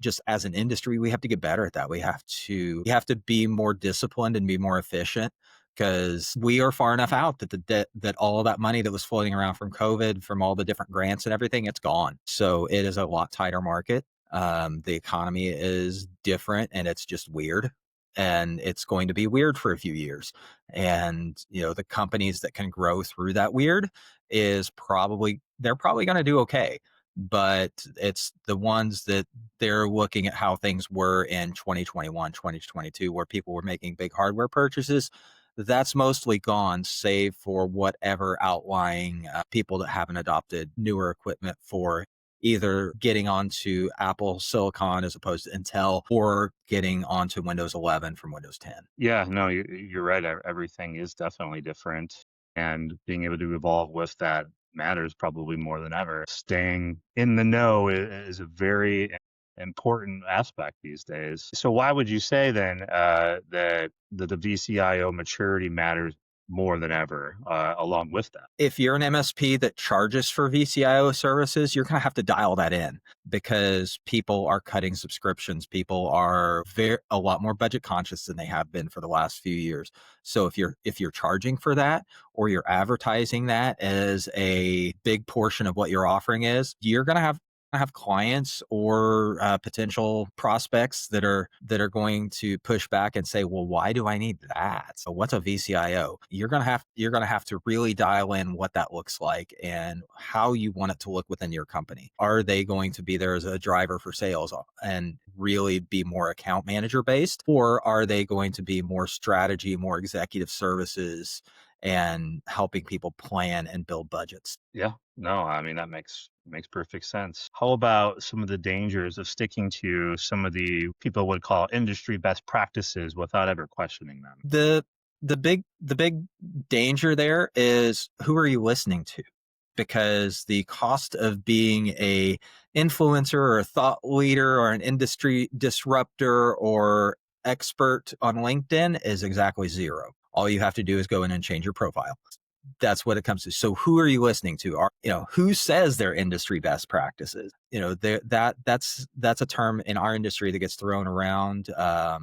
just as an industry, we have to get better at that. We have to be more disciplined and be more efficient, because we are far enough out that that all of that money that was floating around from COVID, from all the different grants and everything, it's gone. So it is a lot tighter market. The economy is different, and it's just weird. And it's going to be weird for a few years. And, the companies that can grow through that weird they're probably going to do okay. But it's the ones that they're looking at how things were in 2021, 2022, where people were making big hardware purchases. That's mostly gone, save for whatever outlying people that haven't adopted newer equipment for either getting onto Apple Silicon as opposed to Intel, or getting onto Windows 11 from Windows 10. Yeah, no, you're right. Everything is definitely different, and being able to evolve with that matters probably more than ever. Staying in the know is a very important aspect these days. So why would you say then that the VCIO maturity matters more than ever along with that? If you're an MSP that charges for VCIO services, you're going to have to dial that in, because people are cutting subscriptions. People are a lot more budget conscious than they have been for the last few years. So if you're charging for that, or you're advertising that as a big portion of what your offering is, you're going to have clients or potential prospects that are going to push back and say, well, why do I need that? So what's a VCIO? You're going to have to really dial in what that looks like and how you want it to look within your company. Are they going to be there as a driver for sales and really be more account manager based, or are they going to be more strategy, more executive services, and helping people plan and build budgets? Yeah, no, I mean, that makes perfect sense. How about some of the dangers of sticking to some of the people would call industry best practices without ever questioning them? The big danger there is, who are you listening to? Because the cost of being a influencer or a thought leader or an industry disruptor or expert on LinkedIn is exactly zero. All you have to do is go in and change your profile. That's what it comes to. So who are you listening to? Who says they're industry best practices? That's a term in our industry that gets thrown around a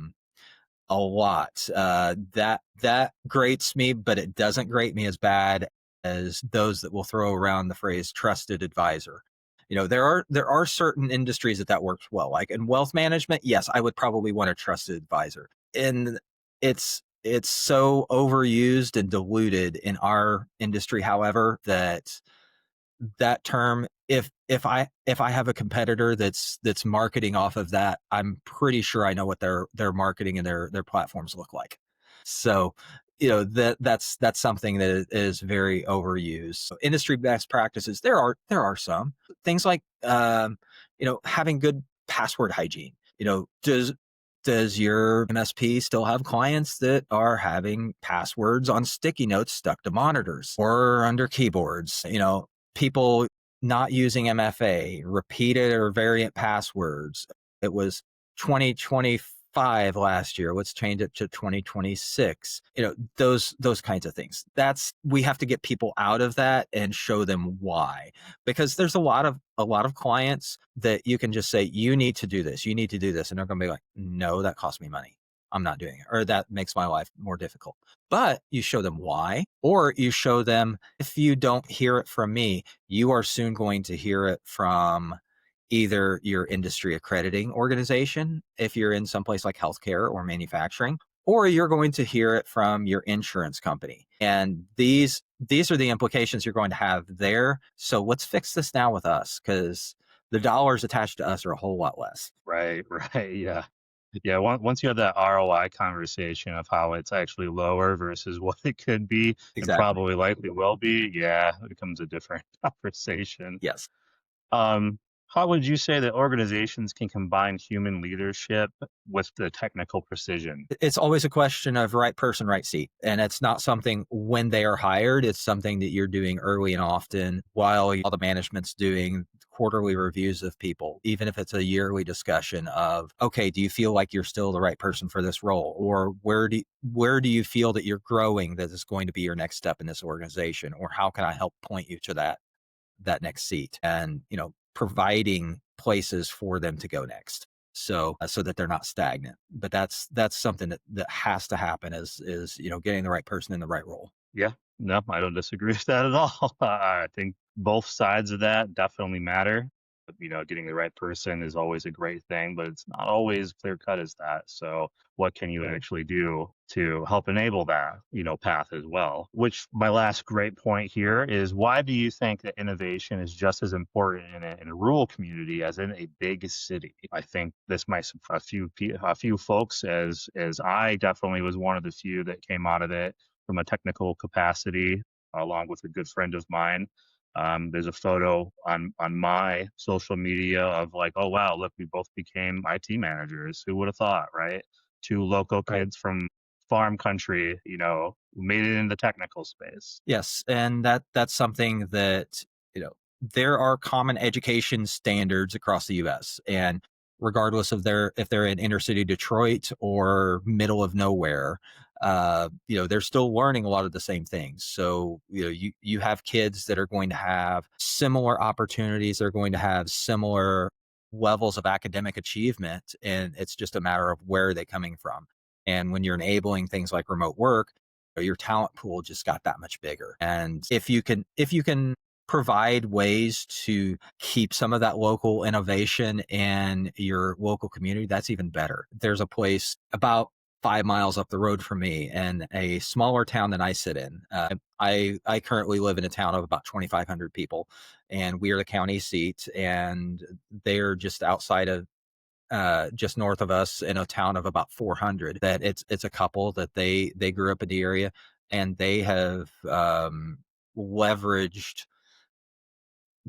lot. That grates me, but it doesn't grate me as bad as those that will throw around the phrase trusted advisor. There are certain industries that works well. Like in wealth management, yes, I would probably want a trusted advisor. And it's It's so overused and diluted in our industry, however, that term, if I have a competitor that's marketing off of that, I'm pretty sure I know what their marketing and their platforms look like. So, that's something that is very overused. So industry best practices, there are some things like having good password hygiene. Does your MSP still have clients that are having passwords on sticky notes stuck to monitors or under keyboards? People not using MFA, repeated or variant passwords. It was 2025 last year. Let's change it to 2026. Those kinds of things. We have to get people out of that and show them why. Because there's a lot of clients that you can just say, you need to do this, and they're going to be like, no, that costs me money, I'm not doing it, or that makes my life more difficult. But you show them why, or you show them, if you don't hear it from me, you are soon going to hear it from either your industry accrediting organization, if you're in someplace like healthcare or manufacturing, or you're going to hear it from your insurance company. And these are the implications you're going to have there. So let's fix this now with us, because the dollars attached to us are a whole lot less. Right, right. Yeah. Yeah. Once you have that ROI conversation of how it's actually lower versus what it could be and Exactly. probably likely will be, yeah, it becomes a different conversation. Yes. Um, how would you say that organizations can combine human leadership with the technical precision? It's always a question of right person, right seat. And it's not something when they are hired. It's something that you're doing early and often while all the management's doing quarterly reviews of people, even if it's a yearly discussion of, okay, do you feel like you're still the right person for this role? Or where do you feel that you're growing, that is going to be your next step in this organization? Or how can I help point you to that next seat, and providing places for them to go next, so that they're not stagnant. But that's something that has to happen, is getting the right person in the right role. Yeah, no, I don't disagree with that at all. I think both sides of that definitely matter. Getting the right person is always a great thing, but it's not always clear cut as that. So, what can you actually do to help enable that, path as well? Which my last great point here is, why do you think that innovation is just as important in a rural community as in a big city? I think this might surprise a few folks, as I definitely was one of the few that came out of it from a technical capacity, along with a good friend of mine. There's a photo on my social media of like, oh wow, look, we both became IT managers. Who would have thought, right? Two local Right. kids from farm country, who made it in the technical space. Yes, and that's something that there are common education standards across the U.S., and regardless of if they're in inner city Detroit or middle of nowhere, they're still learning a lot of the same things. So you have kids that are going to have similar opportunities, they're going to have similar levels of academic achievement, and it's just a matter of where they're coming from. And when you're enabling things like remote work, your talent pool just got that much bigger. And if you can provide ways to keep some of that local innovation in your local community, that's even better. There's a place about 5 miles up the road from me in a smaller town than I sit in. I currently live in a town of about 2,500 people, and we are the county seat, and they're just outside of just north of us in a town of about 400. That it's a couple that they grew up in the area, and they have leveraged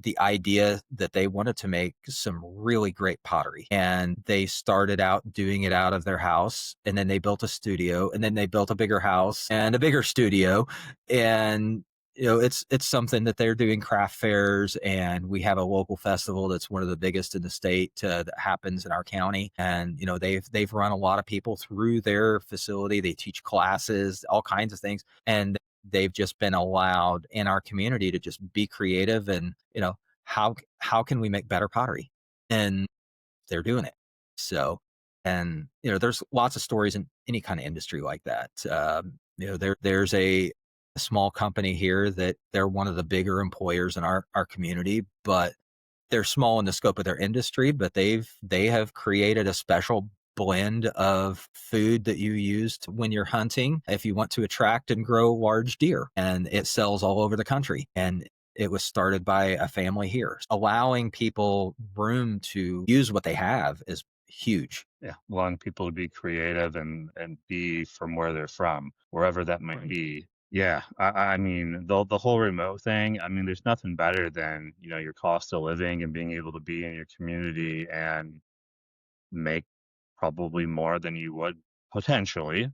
the idea that they wanted to make some really great pottery. And they started out doing it out of their house, and then they built a studio, and then they built a bigger house and a bigger studio. And it's something that they're doing craft fairs, and we have a local festival that's one of the biggest in the state that happens in our county. And they've run a lot of people through their facility. They teach classes, all kinds of things, and they've just been allowed in our community to just be creative, and how can we make better pottery, and they're doing it. So, and there's lots of stories in any kind of industry like that. There's a small company here that they're one of the bigger employers in our community, but they're small in the scope of their industry, but they have created a special blend of food that you used when you're hunting if you want to attract and grow large deer, and it sells all over the country. And it was started by a family here. Allowing people room to use what they have is huge. Yeah, allowing people to be creative and be from where they're from, wherever that might be. Yeah, I mean the whole remote thing. I mean, there's nothing better than your cost of living and being able to be in your community and make probably more than you would potentially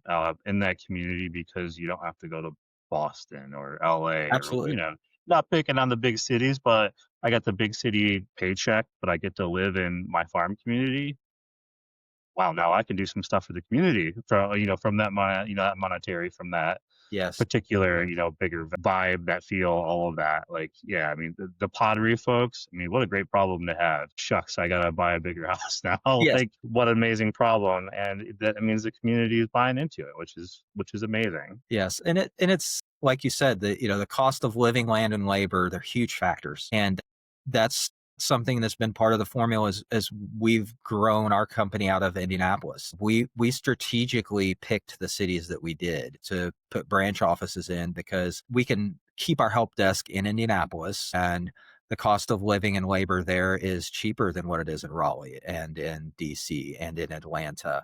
in that community because you don't have to go to Boston or LA or Absolutely. not picking on the big cities, but I got the big city paycheck, but I get to live in my farm community. Wow, now I can do some stuff for the community from that that monetary from that Yes. particular bigger vibe, that feel, all of that. Like, yeah, I mean the pottery folks, I mean, what a great problem to have. Shucks, I gotta buy a bigger house now. Yes. Like, what an amazing problem, and that means the community is buying into it, which is amazing. Yes. And it's like you said, the cost of living, land and labor, they're huge factors. And that's something that's been part of the formula as we've grown our company out of Indianapolis. We strategically picked the cities that we did to put branch offices in because we can keep our help desk in Indianapolis, and the cost of living and labor there is cheaper than what it is in Raleigh and in DC and in Atlanta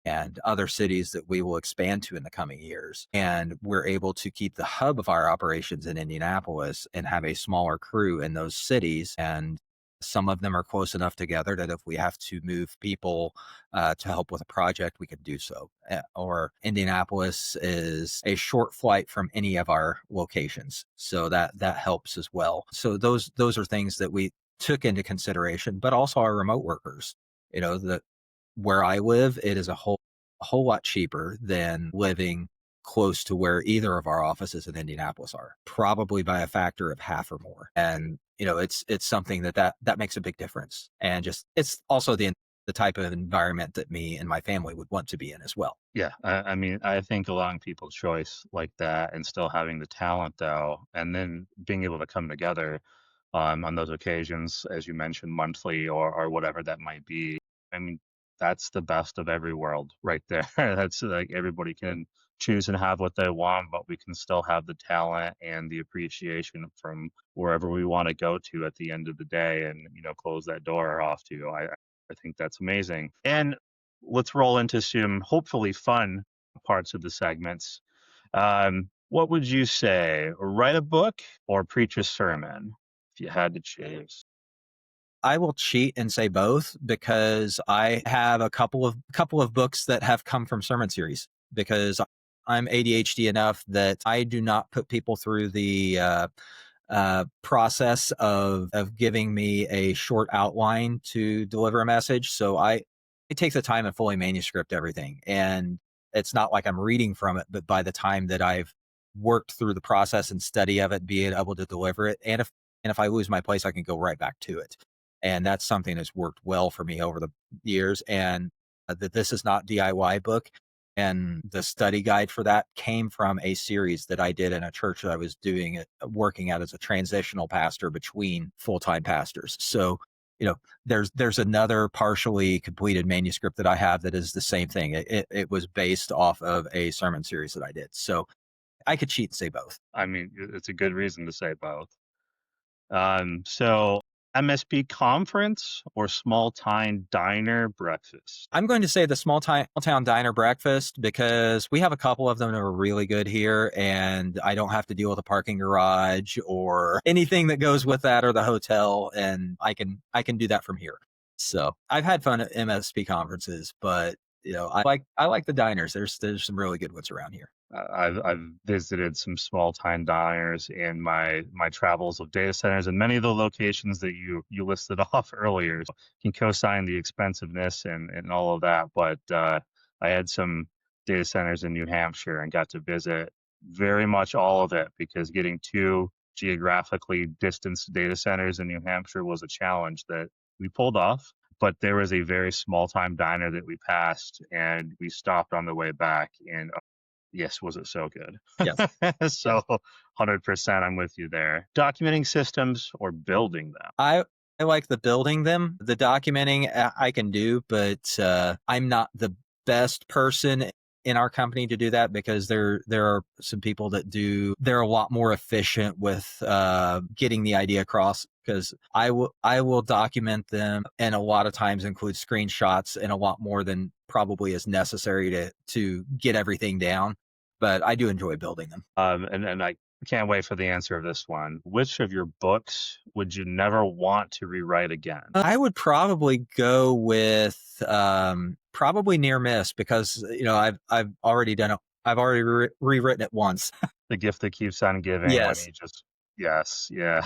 and other cities that we will expand to in the coming years. And we're able to keep the hub of our operations in Indianapolis and have a smaller crew in those cities. And some of them are close enough together that if we have to move people to help with a project, we can do so. Or Indianapolis is a short flight from any of our locations, so that helps as well. So those are things that we took into consideration, but also our remote workers. The where I live, it is a whole lot cheaper than living close to where either of our offices in Indianapolis are, probably by a factor of half or more. And it's something that makes a big difference. And just it's also the type of environment that me and my family would want to be in as well. Yeah, I mean, I think allowing people choice like that and still having the talent though, and then being able to come together on those occasions, as you mentioned, monthly or whatever that might be. I mean, that's the best of every world right there. That's like everybody can choose and have what they want, but we can still have the talent and the appreciation from wherever we want to go to at the end of the day and, close that door off to. I think that's amazing. And let's roll into some hopefully fun parts of the segments. What would you say? Write a book or preach a sermon if you had to choose? I will cheat and say both because I have a couple of books that have come from sermon series because I'm ADHD enough that I do not put people through the process of giving me a short outline to deliver a message. So I take the time and fully manuscript everything, and it's not like I'm reading from it, but by the time that I've worked through the process and study of it, being able to deliver it, and if I lose my place, I can go right back to it. And that's something that's worked well for me over the years. And that this is not DIY book. And the study guide for that came from a series that I did in a church that I was working at as a transitional pastor between full-time pastors. So, there's another partially completed manuscript that I have that is the same thing. It was based off of a sermon series that I did. So I could cheat and say both. I mean, it's a good reason to say both. So MSP conference or small time diner breakfast? I'm going to say the small town diner breakfast because we have a couple of them that are really good here, and I don't have to deal with a parking garage or anything that goes with that or the hotel, and I can do that from here. So I've had fun at MSP conferences, but I like the diners. There's some really good ones around here. I've visited some small time diners in my travels of data centers, and many of the locations that you listed off earlier can co-sign the expensiveness and all of that. But I had some data centers in New Hampshire and got to visit very much all of it because getting two geographically distanced data centers in New Hampshire was a challenge that we pulled off. But there was a very small time diner that we passed, and we stopped on the way back, and yes, was it so good? Yes. So 100% I'm with you there. Documenting systems or building them? I like the building them. The documenting I can do, but I'm not the best person in our company to do that, because there are some people that do. They're a lot more efficient with getting the idea across. Because I will document them, and a lot of times include screenshots and a lot more than probably is necessary to get everything down. But I do enjoy building them. And I can't wait for the answer of this one. Which of your books would you never want to rewrite again? I would probably go with probably Near Miss, because I've already done it. I've already rewritten it once. The gift that keeps on giving. When Yes. you just yes, yeah.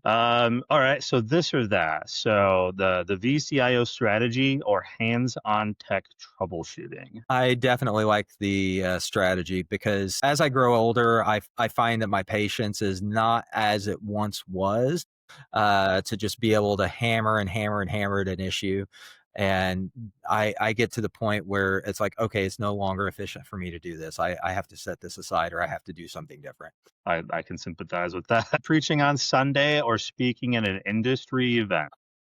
All right, so this or that. So the VCIO strategy or hands-on tech troubleshooting. I definitely like the strategy, because as I grow older, I find that my patience is not as it once was, to just be able to hammer and hammer and hammer at an issue. And I get to the point where it's like, okay, it's no longer efficient for me to do this. I have to set this aside, or I have to do something different. I can sympathize with that. Preaching on Sunday or speaking at an industry event.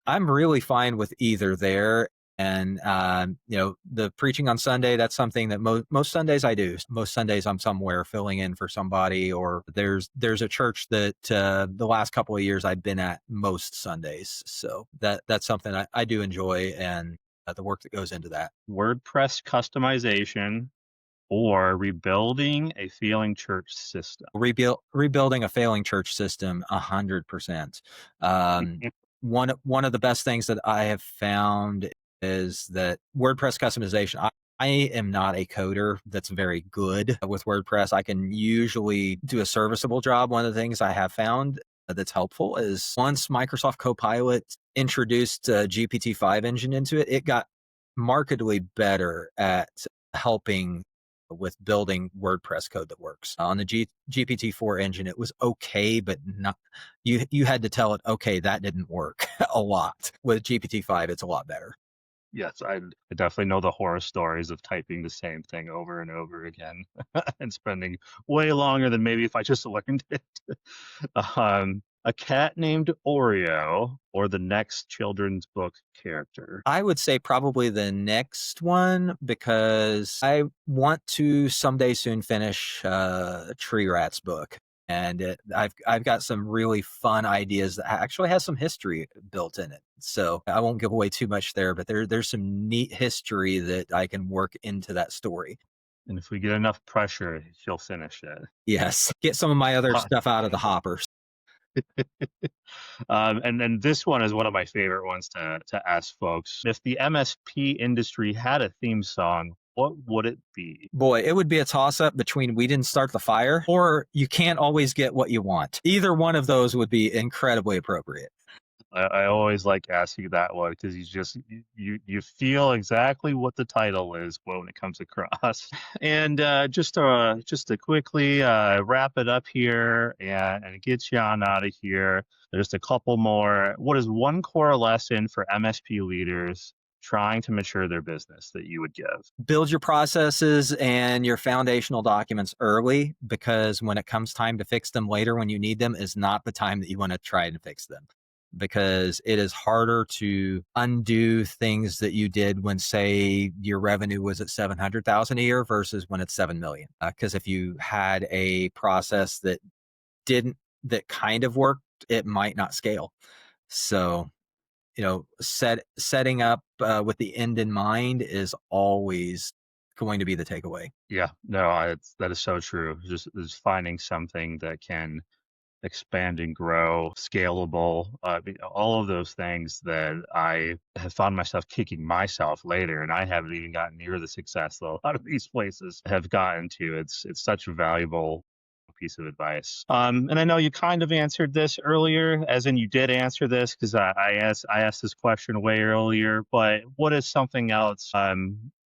I'm really fine with either there. And, the preaching on Sunday, that's something that most Sundays I do. Most Sundays I'm somewhere filling in for somebody, or there's a church that the last couple of years I've been at most Sundays. So that's something I do enjoy, and the work that goes into that. WordPress customization or rebuilding a failing church system. Rebuilding a failing church system, 100%. One of the best things that I have found is that WordPress customization. I am not a coder that's very good with WordPress. I can usually do a serviceable job. One of the things I have found that's helpful is, once Microsoft Copilot introduced a GPT-5 engine into it, it got markedly better at helping with building WordPress code that works. On the GPT-4 engine, it was okay, but not. You had to tell it, okay, that didn't work a lot. With GPT-5, it's a lot better. Yes, I definitely know the horror stories of typing the same thing over and over again and spending way longer than maybe if I just learned it. A cat named Oreo or the next children's book character. I would say probably the next one, because I want to someday soon finish Tree Rat's book. And I've got some really fun ideas that actually has some history built in it. So I won't give away too much there, but there's some neat history that I can work into that story. And if we get enough pressure, she'll finish it. Yes, get some of my other stuff out of the hopper. And then this one is one of my favorite ones to ask folks. If the MSP industry had a theme song, what would it be? Boy, it would be a toss-up between "We Didn't Start the Fire" or "You Can't Always Get What You Want." Either one of those would be incredibly appropriate. I always like asking that one because you feel exactly what the title is when it comes across. And just to quickly wrap it up here and get you on out of here, there's a couple more. What is one core lesson for MSP leaders trying to mature their business that you would give? Build your processes and your foundational documents early, because when it comes time to fix them later when you need them is not the time that you want to try and fix them. Because it is harder to undo things that you did when, say, your revenue was at 700,000 a year versus when it's 7 million. Because if you had a process that kind of worked, it might not scale. So, setting up with the end in mind is always going to be the takeaway. Yeah, no, that is so true. Just finding something that can expand and grow, scalable, all of those things that I have found myself kicking myself later, and I haven't even gotten near the success that a lot of these places have gotten to. It's such a valuable piece of advice. And I know you kind of answered this earlier, as in you did answer this because I asked this question way earlier. But what is something else,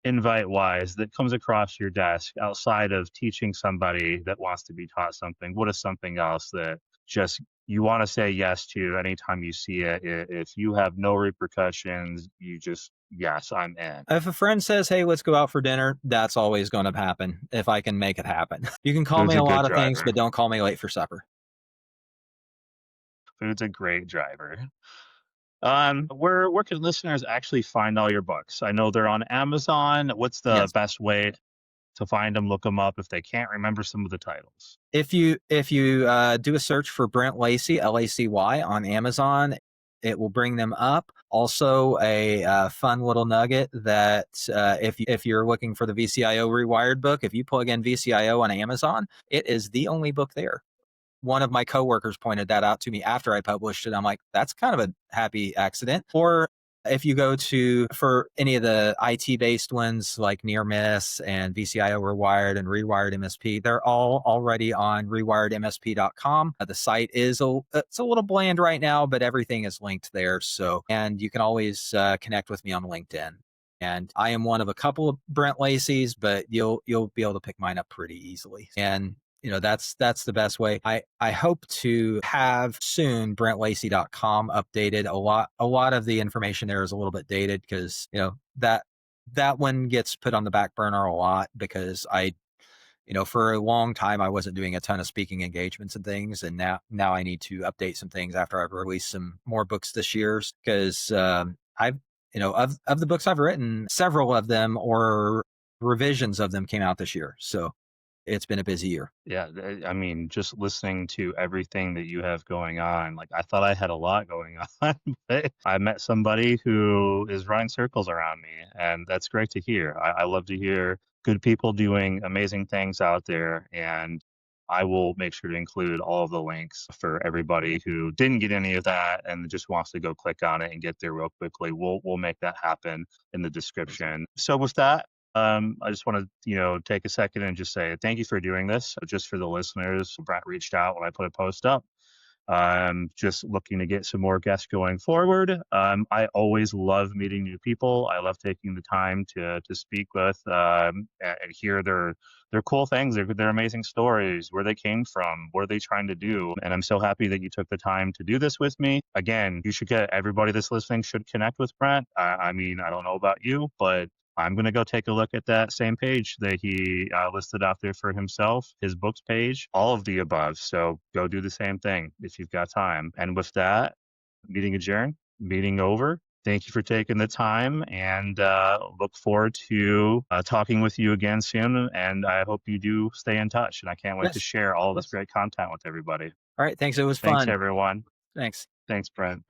invite wise, that comes across your desk outside of teaching somebody that wants to be taught something? What is something else that just you want to say yes to anytime you see it? If you have no repercussions, you just, yes, I'm in. If a friend says, "Hey, let's go out for dinner," that's always going to happen if I can make it happen. You can call Who's me a a good lot of things, driver? but don't call me late for supper. Food's a great driver. Where can listeners actually find all your books? I know they're on Amazon. What's the Yes. best way to find them, look them up if they can't remember some of the titles? If you do a search for Brent Lacy, Lacy, on Amazon, it will bring them up. Also, a fun little nugget that if you're looking for the VCIO Rewired book, if you plug in VCIO on Amazon, it is the only book there. One of my coworkers pointed that out to me after I published it. I'm like, that's kind of a happy accident. Or if you go for any of the IT based ones like Near Miss and VCIO Rewired and Rewired MSP, they're all already on rewiredmsp.com. The site it's a little bland right now, but everything is linked there. So, and you can always connect with me on LinkedIn. And I am one of a couple of Brent Lacy's, but you'll be able to pick mine up pretty easily. And that's the best way. I hope to have soon BrentLacy.com updated. A lot of the information there is a little bit dated because that one gets put on the back burner a lot because for a long time I wasn't doing a ton of speaking engagements and things, and now I need to update some things after I've released some more books this year because I've of the books I've written, several of them or revisions of them came out this year. So it's been a busy year. Yeah, I mean, just listening to everything that you have going on, like I thought I had a lot going on, but I met somebody who is running circles around me, and that's great to hear. I love to hear good people doing amazing things out there, and I will make sure to include all of the links for everybody who didn't get any of that and just wants to go click on it and get there real quickly. We'll make that happen in the description. So with that, I just want to, take a second and just say thank you for doing this. Just for the listeners, Brent reached out when I put a post up. Just looking to get some more guests going forward. I always love meeting new people. I love taking the time to speak with and hear their cool things, their amazing stories, where they came from, what are they trying to do. And I'm so happy that you took the time to do this with me. Again, everybody that's listening should connect with Brent. I mean, I don't know about you, but I'm going to go take a look at that same page that he listed out there for himself, his books page, all of the above. So go do the same thing if you've got time. And with that, meeting adjourned, meeting over. Thank you for taking the time, and look forward to talking with you again soon. And I hope you do stay in touch. And I can't wait to Yes. share all this great content with everybody. All right. Thanks. It was Thanks, fun. everyone. Thanks. Thanks, Brent.